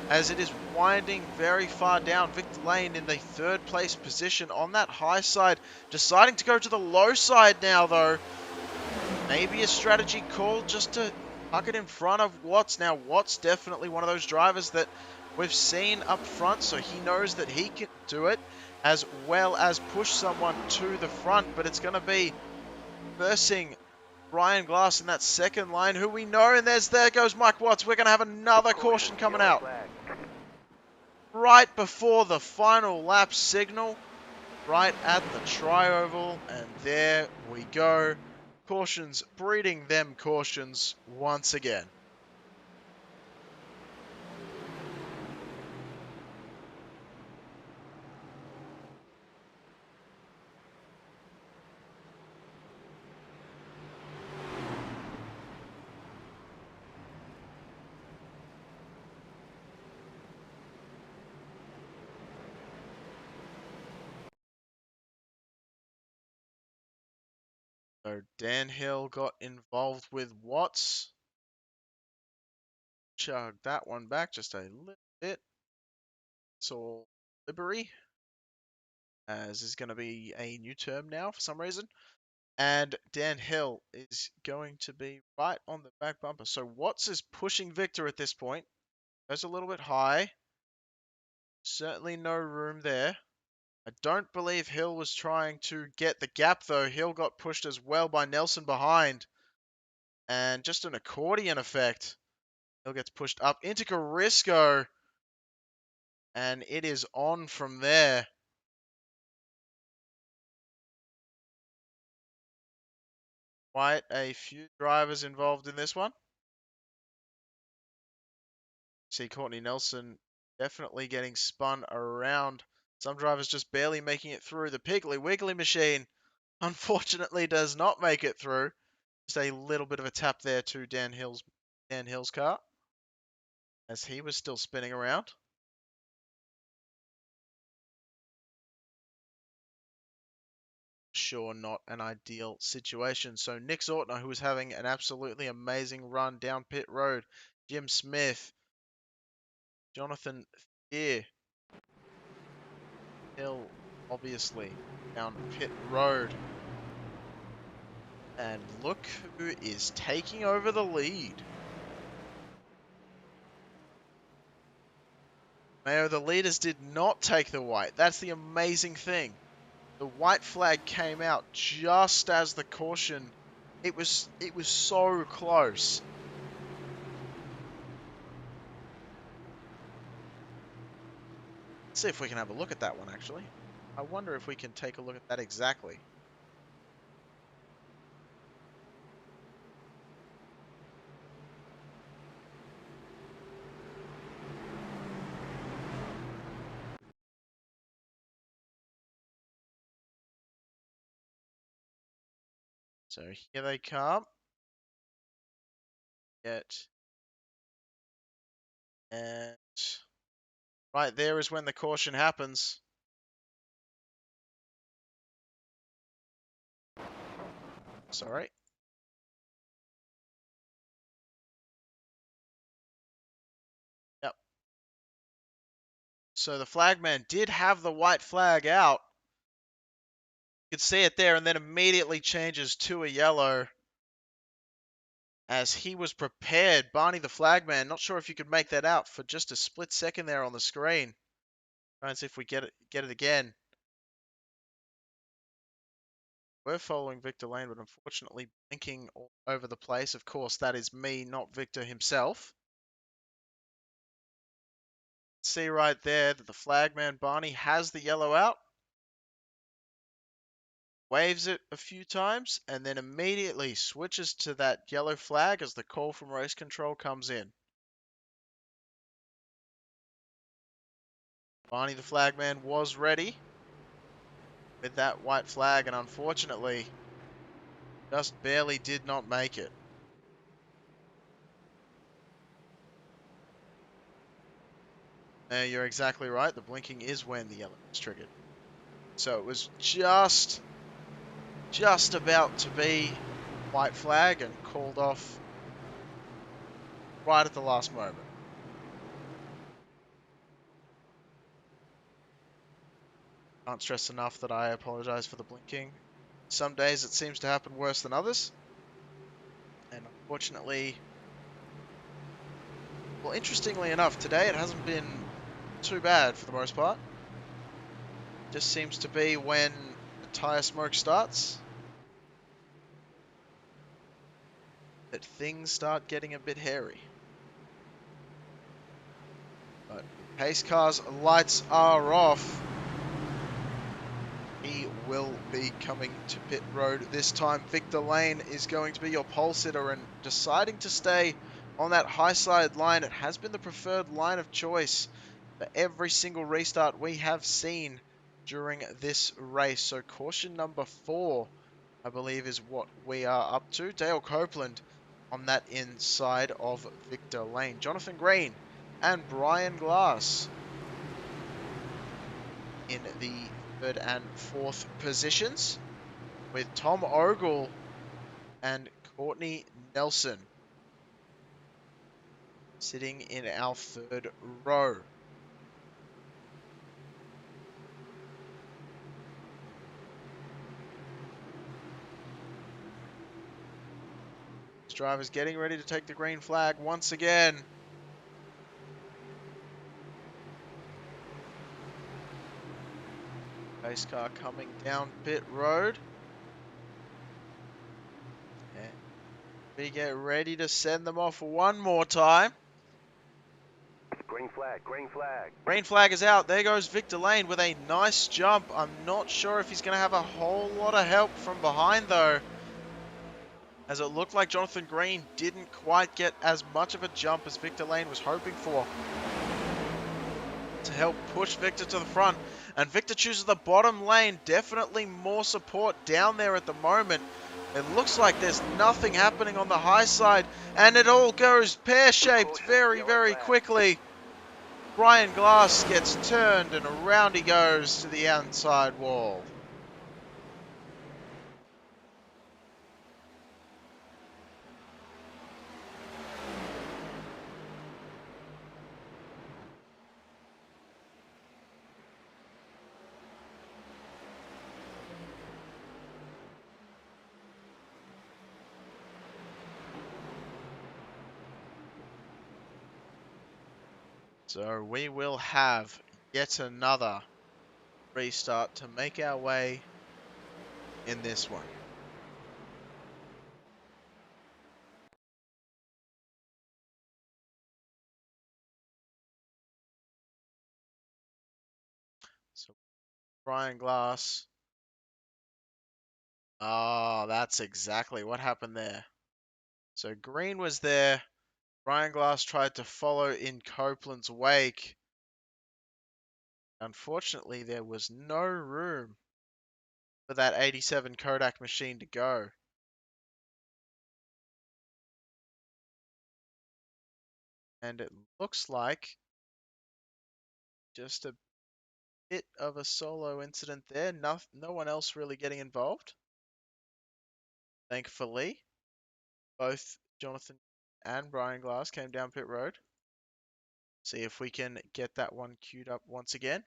as it is winding very far down. Victor Lane in the 3rd place position on that high side, deciding to go to the low side now though. Maybe a strategy call just to tuck it in front of Watts. Now Watts definitely one of those drivers that we've seen up front, so he knows that he can do it, as well as push someone to the front, but it's going to be versing Brian Glass in that second line, who we know, and there goes Mike Watts. We're going to have another caution coming Yellow out flag. right before the final lap signal, right at the tri-oval, and there we go. Cautions breeding them cautions once again. So Dan Hill got involved with Watts. Chug that one back just a little bit. So Liberty, as is going to be a new term now for some reason. And Dan Hill is going to be right on the back bumper. So Watts is pushing Victor at this point. Goes a little bit high. Certainly no room there. I don't believe Hill was trying to get the gap though. Hill got pushed as well by Nelson behind. And just an accordion effect. Hill gets pushed up into Carisco. And it is on from there. Quite a few drivers involved in this one. See Courtney Nelson definitely getting spun around. Some drivers just barely making it through. The Piggly Wiggly machine, unfortunately, does not make it through. Just a little bit of a tap there to Dan Hill's car, as he was still spinning around. Sure, not an ideal situation. So Nick Zortner, who was having an absolutely amazing run down pit road. Jim Smith, Jonathan Thier, Hill, obviously, down pit road. And look who is taking over the lead. Mayo, the leaders did not take the white. That's the amazing thing. The white flag came out just as the caution. It was so close. Let's see if we can have a look at that one, actually. I wonder if we can take a look at that exactly. So here they come. And right there is when the caution happens. Sorry. So the flagman did have the white flag out. You could see it there, and then immediately changes to a yellow as he was prepared. Barney the flagman, not sure if you could make that out for just a split second there on the screen. Try and see if we get it again. We're following Victor Lane, but unfortunately blinking all over the place. Of course, that is me, not Victor himself. See right there that the flagman Barney has the yellow out. Waves it a few times, and then immediately switches to that yellow flag as the call from race control comes in. Barney the flagman was ready with that white flag, and unfortunately just barely did not make it. You're exactly right. The blinking is when the yellow is triggered. So it was just about to be white flag and called off right at the last moment. Can't stress enough that I apologize for the blinking. Some days it seems to happen worse than others. And unfortunately, well, interestingly enough, today it hasn't been too bad for the most part. Just seems to be when the tire smoke starts that things start getting a bit hairy. But pace car's lights are off. He will be coming to pit road this time. Victor Lane is going to be your pole sitter, and deciding to stay on that high side line. It has been the preferred line of choice for every single restart we have seen during this race. So caution number 4, I believe, is what we are up to. Dale Copeland on that inside of Victor Lane. Jonathan Green and Brian Glass in the 3rd and 4th positions, with Tom Ogle and Courtney Nelson sitting in our 3rd row. This driver's getting ready to take the green flag once again. Pace car coming down pit road. And we get ready to send them off one more time. Green flag, green flag. Green flag is out. There goes Victor Lane with a nice jump. I'm not sure if he's going to have a whole lot of help from behind, though, as it looked like Jonathan Green didn't quite get as much of a jump as Victor Lane was hoping for to help push Victor to the front. And Victor chooses the bottom lane. Definitely more support down there at the moment. It looks like there's nothing happening on the high side, and it all goes pear-shaped very, very quickly. Brian Glass gets turned, and around he goes to the outside wall. So we will have yet another restart to make our way in this one. So Brian Glass. Oh, that's exactly what happened there. So Green was there. Brian Glass tried to follow in Copeland's wake. Unfortunately, there was no room for that 87 Kodak machine to go. And it looks like just a bit of a solo incident there. No one else really getting involved. Thankfully, both Jonathan and Brian Glass came down pit road. See if we can get that one queued up once again.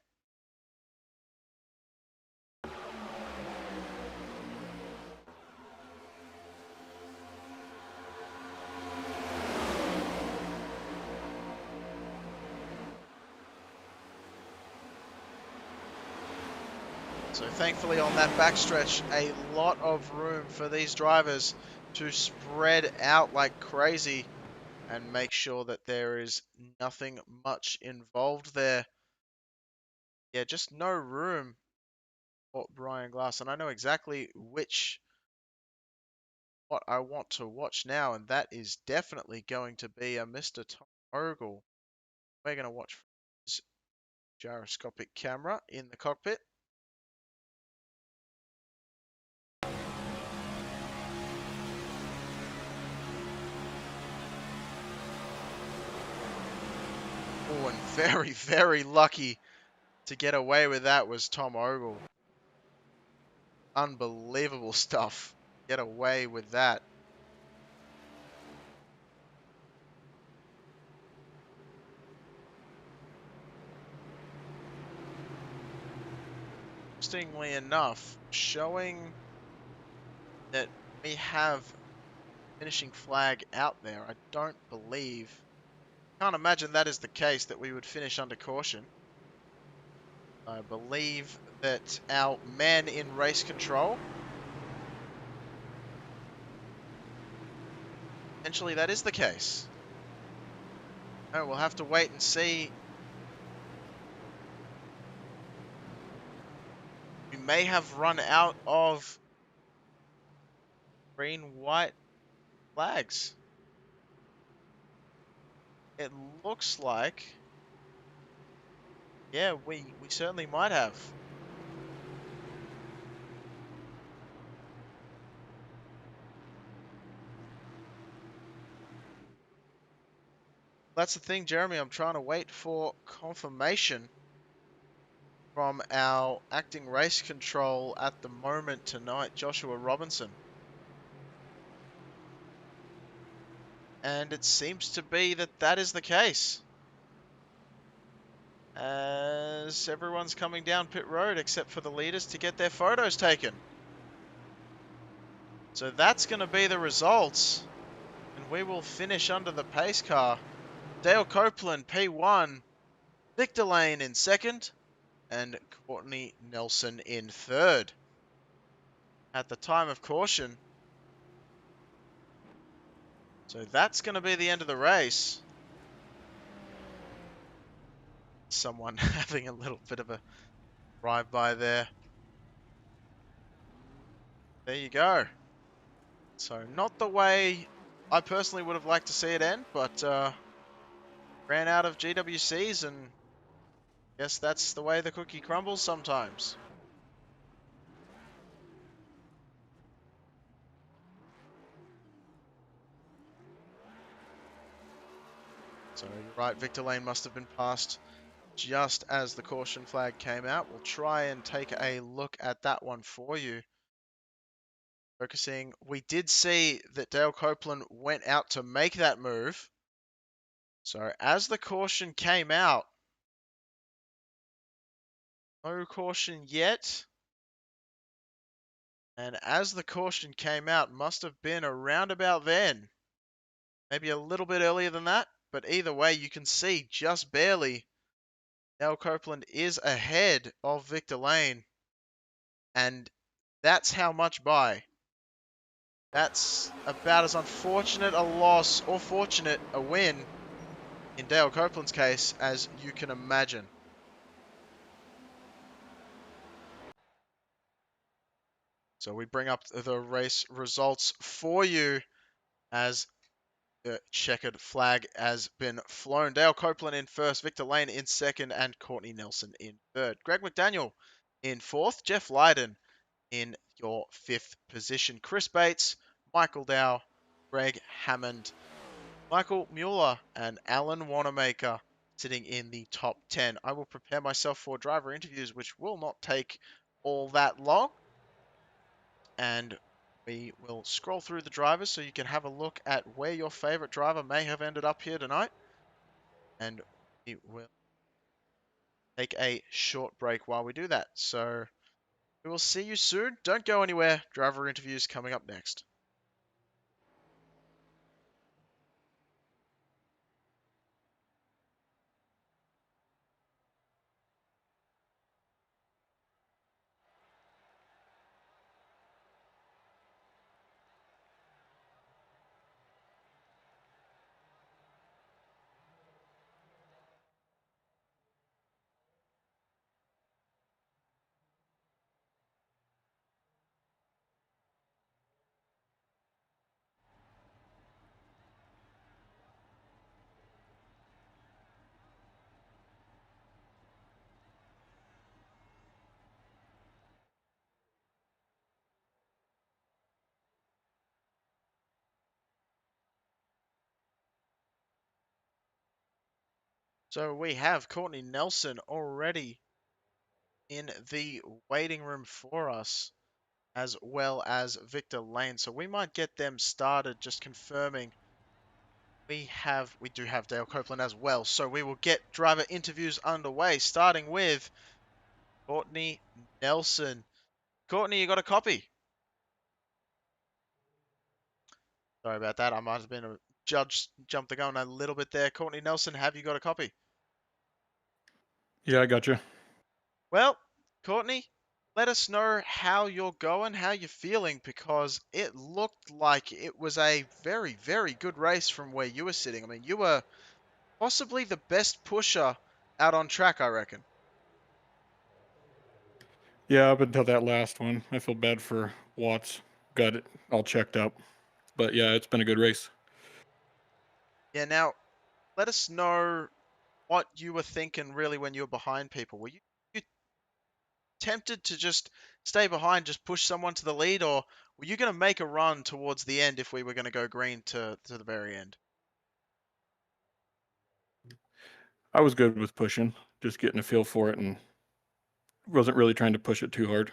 So thankfully on that backstretch, a lot of room for these drivers to spread out like crazy and make sure that there is nothing much involved there. Yeah, just no room for Brian Glass. And I know exactly what I want to watch now, and that is definitely going to be a Mr. Tom Ogle. We're going to watch his gyroscopic camera in the cockpit. Oh, and very, very lucky to get away with that was Tom Ogle. Unbelievable stuff. Get away with that. Interestingly enough, showing that we have finishing flag out there, I don't believe, can't imagine that is the case, that we would finish under caution. I believe that our man in race control, potentially that is the case. No, we'll have to wait and see. We may have run out of green-white flags. It looks like, yeah, we certainly might have. That's the thing, Jeremy. I'm trying to wait for confirmation from our acting race control at the moment tonight, Joshua Robinson. And it seems to be that that is the case, as everyone's coming down pit road except for the leaders to get their photos taken. So that's going to be the results, and we will finish under the pace car. Dale Copeland, P1, Victor Lane in second, and Courtney Nelson in third. At the time of caution. So that's going to be the end of the race. Someone having a little bit of a drive-by there. There you go. So not the way I personally would have liked to see it end, but ran out of GWCs, and guess that's the way the cookie crumbles sometimes. So you're right, Victor Lane must have been passed just as the caution flag came out. We'll try and take a look at that one for you. Focusing, we did see that Dale Copeland went out to make that move. So as the caution came out, no caution yet. And as the caution came out, must have been around about then. Maybe a little bit earlier than that. But either way, you can see just barely Dale Copeland is ahead of Victor Lane. And that's how much by. That's about as unfortunate a loss, or fortunate a win, in Dale Copeland's case, as you can imagine. So we bring up the race results for you as the checkered flag has been flown. Dale Copeland in first, Victor Lane in second, and Courtney Nelson in third. Greg McDaniel in fourth, Jeff Lydon in your fifth position. Chris Bates, Michael Dow, Greg Hammond, Michael Mueller, and Alan Wanamaker sitting in the top 10. I will prepare myself for driver interviews, which will not take all that long. And we will scroll through the drivers so you can have a look at where your favorite driver may have ended up here tonight. And we will take a short break while we do that. So we will see you soon. Don't go anywhere. Driver interviews coming up next. So we have Courtney Nelson already in the waiting room for us, as well as Victor Lane. So we might get them started, just confirming we do have Dale Copeland as well. So we will get driver interviews underway, starting with Courtney Nelson. Courtney, you got a copy? Sorry about that. I might have been a judge, jumped the gun a little bit there. Courtney Nelson, have you got a copy? Yeah, I got you. Well, Courtney, let us know how you're going, how you're feeling, because it looked like it was a very, very good race from where you were sitting. I mean, you were possibly the best pusher out on track, I reckon. Yeah, up until that last one. I feel bad for Watts. Got it all checked up. But yeah, it's been a good race. Yeah, now let us know what you were thinking really when you were behind people. Were you tempted to just stay behind, just push someone to the lead, or were you going to make a run towards the end if we were going to go green to the very end? I was good with pushing, just getting a feel for it and wasn't really trying to push it too hard.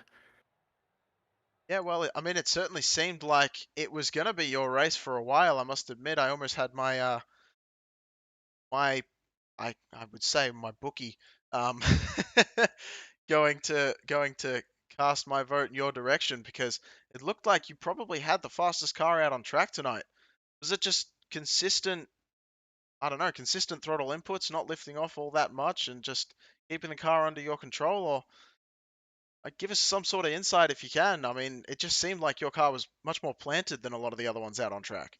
Yeah, well, I mean, it certainly seemed like it was going to be your race for a while. I must admit, I almost had my I would say my bookie um going to cast my vote in your direction because it looked like you probably had the fastest car out on track tonight. Was it just consistent, I don't know, consistent throttle inputs, not lifting off all that much and just keeping the car under your control? Or give us some sort of insight if you can. I mean, it just seemed like your car was much more planted than a lot of the other ones out on track.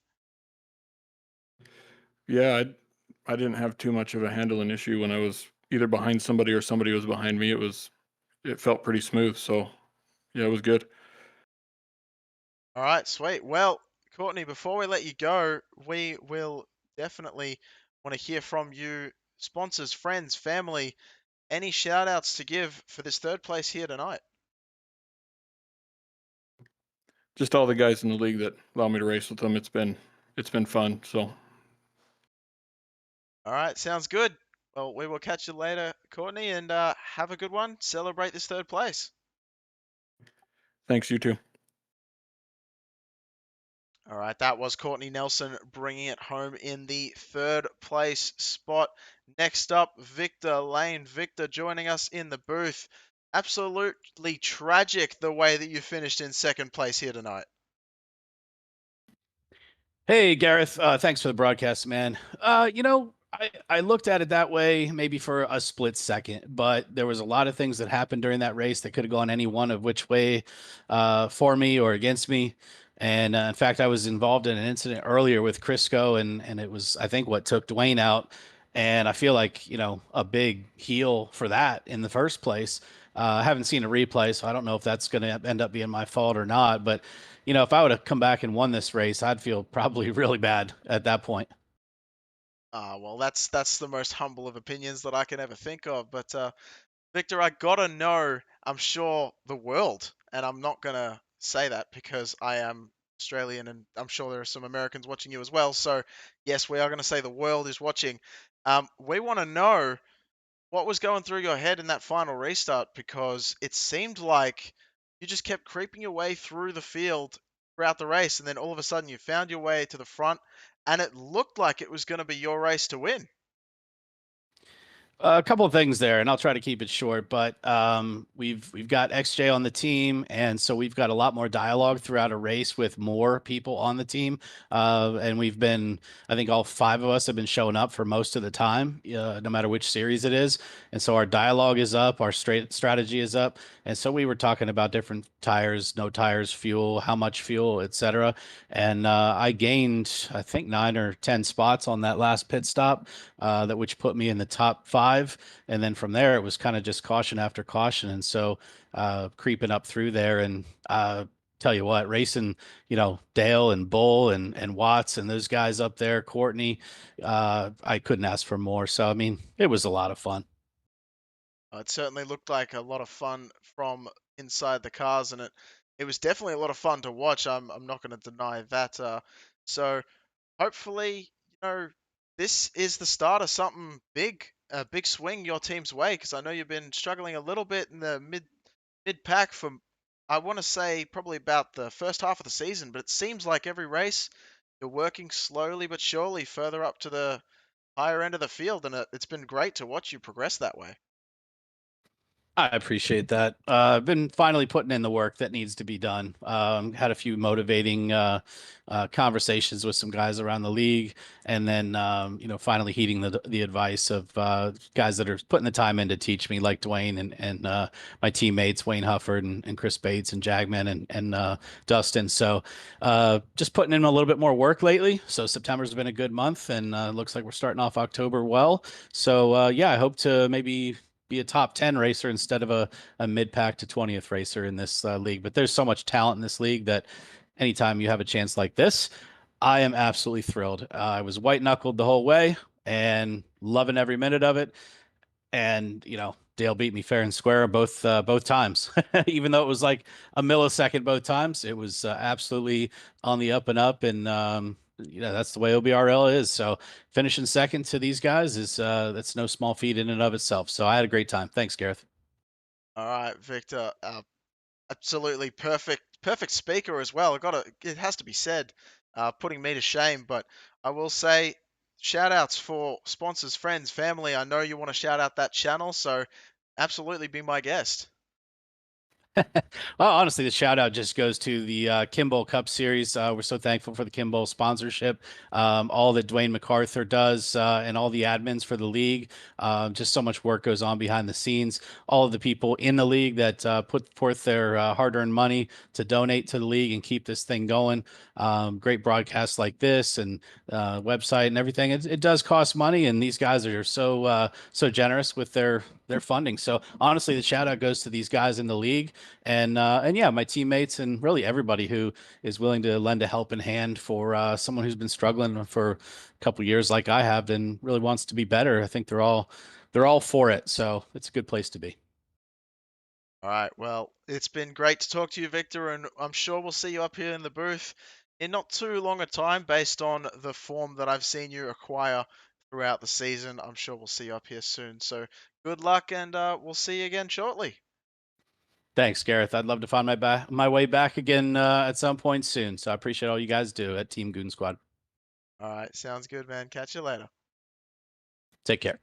Yeah, I didn't have too much of a handling issue when I was either behind somebody or somebody was behind me. It felt pretty smooth, so yeah, it was good. All right, sweet. Well, Courtney, before we let you go, we will definitely want to hear from you, sponsors, friends, family, any shout outs to give for this third place here tonight. Just all the guys in the league that allow me to race with them. It's been fun. So All right, sounds good. Well, we will catch you later, Courtney, and have a good one. Celebrate this third place. thanks, you too. All right, that was Courtney Nelson bringing it home in the third place spot. Next up, Victor Lane. Victor joining us in the booth. Absolutely tragic the way that you finished in second place here tonight. Hey, Gareth. Thanks for the broadcast, man. I looked at it that way maybe for a split second, but there was a lot of things that happened during that race that could have gone any one of which way for me or against me. And in fact, I was involved in an incident earlier with Crisco, and it was, I think, what took Dwayne out. And I feel like, a big heel for that in the first place. I haven't seen a replay, so I don't know if that's going to end up being my fault or not. But if I would have come back and won this race, I'd feel probably really bad at that point. Well, that's the most humble of opinions that I can ever think of. But Victor, I gotta know. I'm sure the world, and I'm not gonna say that because I am Australian, and I'm sure there are some Americans watching you as well. So yes, we are gonna say the world is watching. We want to know what was going through your head in that final restart because it seemed like you just kept creeping your way through the field throughout the race, and then all of a sudden you found your way to the front, and it looked like it was going to be your race to win. A couple of things there, and I'll try to keep it short. But we've got XJ on the team, and so we've got a lot more dialogue throughout a race with more people on the team. And we've been, I think, all five of us have been showing up for most of the time, no matter which series it is. And so our dialogue is up, our straight strategy is up, and so we were talking about different tires, no tires, fuel, how much fuel, etc. And I gained, I think, 9 or 10 spots on that last pit stop, that which put me in the top 5. And then from there, it was kind of just caution after caution. And so creeping up through there, and tell you what, racing, Dale and Bull and Watts and those guys up there, Courtney, I couldn't ask for more. So, I mean, it was a lot of fun. It certainly looked like a lot of fun from inside the cars, and it was definitely a lot of fun to watch. I'm not going to deny that. So hopefully, this is the start of something big, a big swing your team's way, because I know you've been struggling a little bit in the mid pack for, I want to say, probably about the first half of the season, but it seems like every race you're working slowly but surely further up to the higher end of the field, and it's been great to watch you progress that way. I appreciate that. I've been finally putting in the work that needs to be done. Had a few motivating conversations with some guys around the league, and then finally heeding the advice of guys that are putting the time in to teach me, like Dwayne and my teammates Wayne Hufford and Chris Bates and Jagman and Dustin. So just putting in a little bit more work lately. So September's been a good month, and looks like we're starting off October well. So yeah, I hope to maybe be a top 10 racer instead of a mid-pack to 20th racer in this league. But there's so much talent in this league that anytime you have a chance like this, I am absolutely thrilled. I was white knuckled the whole way and loving every minute of it. And Dale beat me fair and square both times. Even though it was like a millisecond both times, it was absolutely on the up and up. And that's the way OBRL is. So finishing second to these guys is that's no small feat in and of itself. So I had a great time. Thanks, Gareth. All right, Victor. Absolutely perfect speaker as well. It has to be said, putting me to shame. But I will say, shout outs for sponsors, friends, family. I know you want to shout out that channel, so absolutely be my guest. Well, honestly, the shout out just goes to the Kimball Cup Series. We're so thankful for the Kimball sponsorship, all that Dwayne MacArthur does, and all the admins for the league. Just so much work goes on behind the scenes. All of the people in the league that put forth their hard-earned money to donate to the league and keep this thing going. Great broadcasts like this and website and everything. It does cost money, and these guys are so generous with their funding. So honestly, the shout out goes to these guys in the league, and yeah, my teammates and really everybody who is willing to lend a helping hand for someone who's been struggling for a couple years like I have and really wants to be better. I think they're all for it. So it's a good place to be. All right, well, it's been great to talk to you, Victor, and I'm sure we'll see you up here in the booth in not too long a time based on the form that I've seen you acquire throughout the season. I'm sure we'll see you up here soon. So good luck, and we'll see you again shortly. Thanks, Gareth. I'd love to find my way back again at some point soon. So I appreciate all you guys do at Team Goon Squad. All right, sounds good, man. Catch you later. Take care.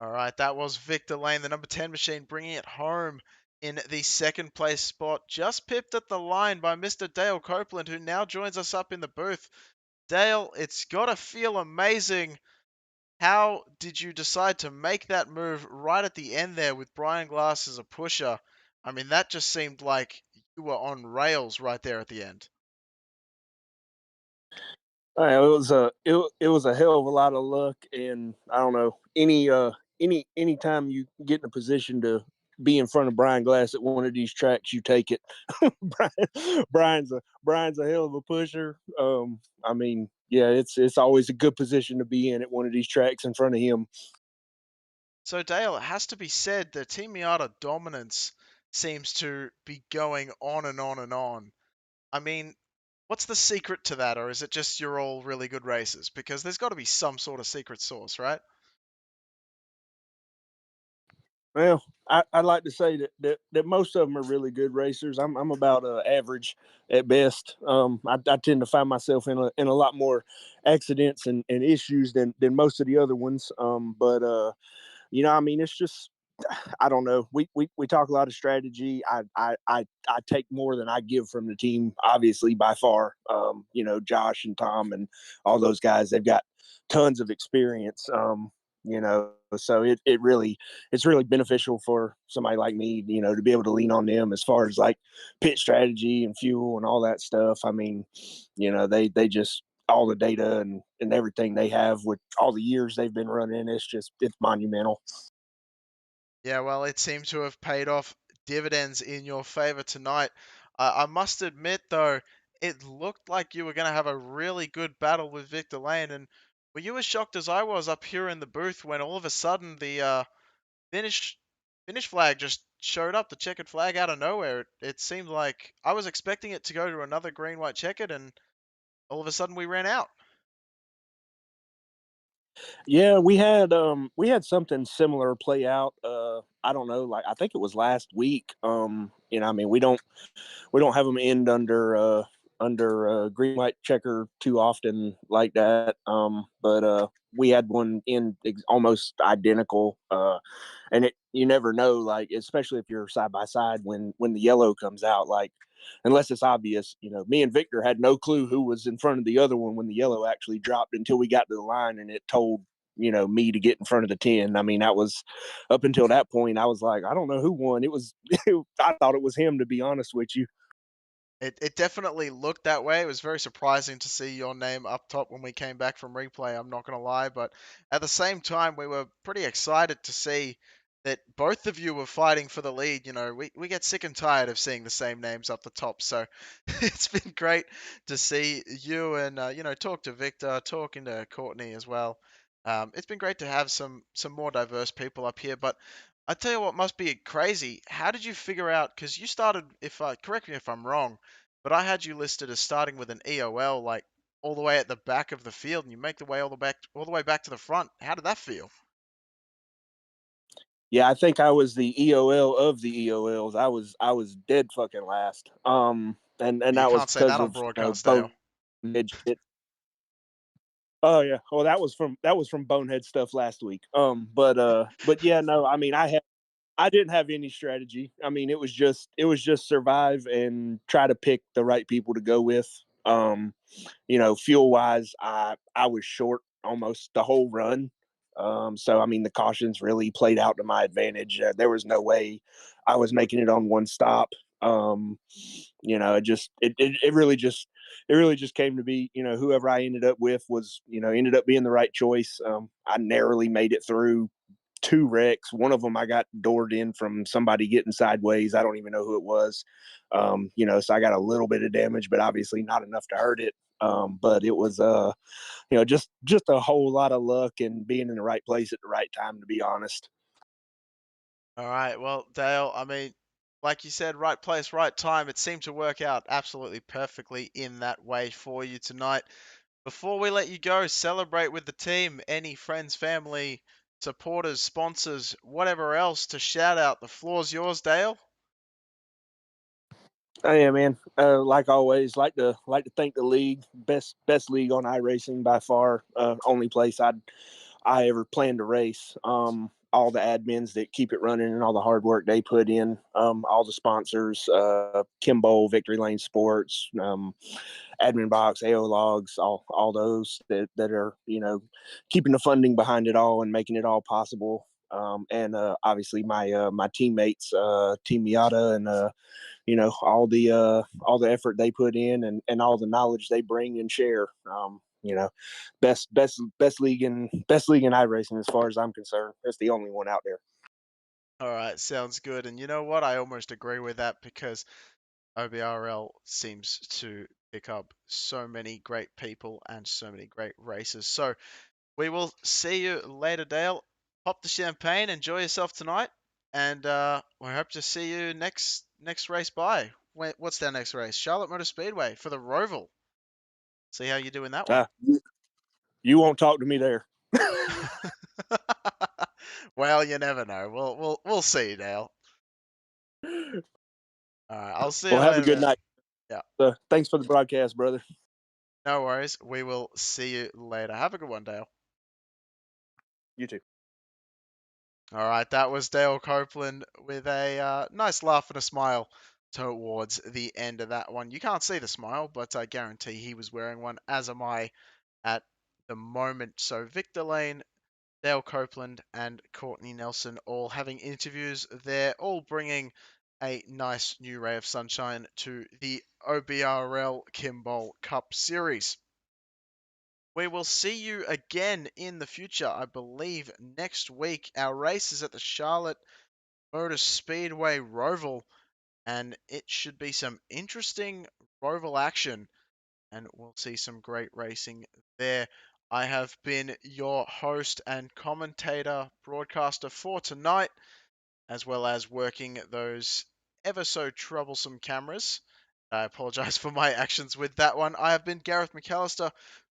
All right, that was Victor Lane, the number 10 machine, bringing it home in the second place spot, just pipped at the line by Mr. Dale Copeland, who now joins us up in the booth. Dale, it's got to feel amazing. How did you decide to make that move right at the end there with Brian Glass as a pusher? I mean, that just seemed like you were on rails right there at the end. It was a hell of a lot of luck, and I don't know, any time you get in a position to be in front of Brian Glass at one of these tracks, you take it. Brian's a hell of a pusher. I mean, yeah, it's always a good position to be in at one of these tracks in front of him. So Dale, it has to be said that Team Miata dominance seems to be going on and on and on. I mean, what's the secret to that, or is it just you're all really good racers? Because there's got to be some sort of secret sauce, right? Well, I'd like to say that most of them are really good racers. I'm about average at best. I tend to find myself in a lot more accidents and issues than most of the other ones. But I mean, it's just I don't know. We talk a lot of strategy. I take more than I give from the team, obviously by far. Josh and Tom and all those guys, they've got tons of experience. So it's really beneficial for somebody like me, to be able to lean on them as far as like pit strategy and fuel and all that stuff. I mean, they just all the data and everything they have with all the years they've been running, it's monumental. Yeah, well, it seemed to have paid off dividends in your favor tonight. I must admit, though, it looked like you were going to have a really good battle with Victor Lane. And were you as shocked as I was up here in the booth when all of a sudden the finish finish flag just showed up, the checkered flag out of nowhere? It seemed like I was expecting it to go to another green, white, checkered, and all of a sudden we ran out. Yeah, we had something similar play out. I don't know, like I think it was last week. I mean, we don't have them end under green white checker too often like that. But we had one in almost identical. And you never know, like especially if you're side by side when the yellow comes out, like unless it's obvious. Me and Victor had no clue who was in front of the other one when the yellow actually dropped until we got to the line and it told me to get in front of the 10. I mean, that was up until that point. I was like, I don't know who won. It was I thought it was him, to be honest with you. It definitely looked that way. It was very surprising to see your name up top when we came back from replay, I'm not going to lie. But at the same time, we were pretty excited to see that both of you were fighting for the lead. We get sick and tired of seeing the same names up the top. So it's been great to see you and, talk to Victor, talking to Courtney as well. It's been great to have some more diverse people up here. But I tell you what must be crazy. How did you figure out? Because you started, if I correct me if I'm wrong, but I had you listed as starting with an EOL, like all the way at the back of the field, and you make the way all the way back to the front. How did that feel? Yeah, I think I was the EOL of the EOLs. I was dead fucking last. And You that was can't say because that on of broadcast, Dale. bonehead shit. Oh yeah, well that was from bonehead stuff last week. But yeah, no, I mean I didn't have any strategy. I mean it was just survive and try to pick the right people to go with. Fuel wise, I was short almost the whole run. So I mean, the cautions really played out to my advantage. There was no way I was making it on one stop. It really just came to be. Whoever I ended up with was ended up being the right choice. I narrowly made it through two wrecks. One of them I got doored in from somebody getting sideways. I don't even know who it was. So I got a little bit of damage, but obviously not enough to hurt it. But it was just a whole lot of luck and being in the right place at the right time, to be honest. All right, well, Dale, I mean, like you said, right place, right time. It seemed to work out absolutely perfectly in that way for you tonight. Before we let you go, celebrate with the team. Any friends, family, supporters, sponsors, whatever else to shout out. The floor's yours, Dale. Oh, yeah, man. Like always, like to thank the league, best league on iRacing by far. Only place I ever plan to race. All the admins that keep it running and all the hard work they put in. All the sponsors, Kimbo, Victory Lane Sports, Admin Box, AO Logs, all those that are keeping the funding behind it all and making it all possible. And obviously my teammates, Team Miata, and all the effort they put in and all the knowledge they bring and share. Best league in iRacing as far as I'm concerned. That's the only one out there. All right, sounds good. And you know what? I almost agree with that because OBRL seems to pick up so many great people and so many great races. So we will see you later, Dale. Pop the champagne, enjoy yourself tonight, and we hope to see you next race by. What's our next race? Charlotte Motor Speedway for the Roval. See how you do in that one. You won't talk to me there. Well, you never know. We'll see, Dale. All right, I'll see you Well, have a later. good night. Yeah. Thanks for the broadcast, brother. No worries. We will see you later. Have a good one, Dale. You too. All right, that was Dale Copeland with a nice laugh and a smile towards the end of that one. You can't see the smile, but I guarantee he was wearing one, as am I at the moment. So Victor Lane, Dale Copeland, and Courtney Nelson all having interviews. They're all bringing a nice new ray of sunshine to the OBRL Kimball Cup Series. We will see you again in the future, I believe, next week. Our race is at the Charlotte Motor Speedway Roval, and it should be some interesting Roval action, and we'll see some great racing there. I have been your host and commentator, broadcaster for tonight, as well as working those ever so troublesome cameras. I apologize for my actions with that one. I have been Gareth McAllister,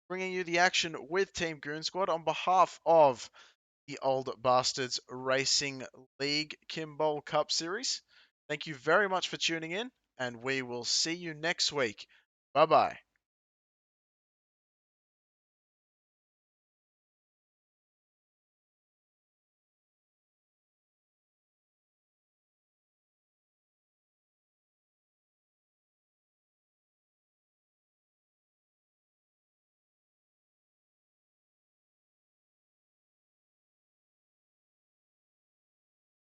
bringing you the action with Team Goon Squad on behalf of the Old Bastards Racing League Kimball Cup Series. Thank you very much for tuning in, and we will see you next week. Bye-bye.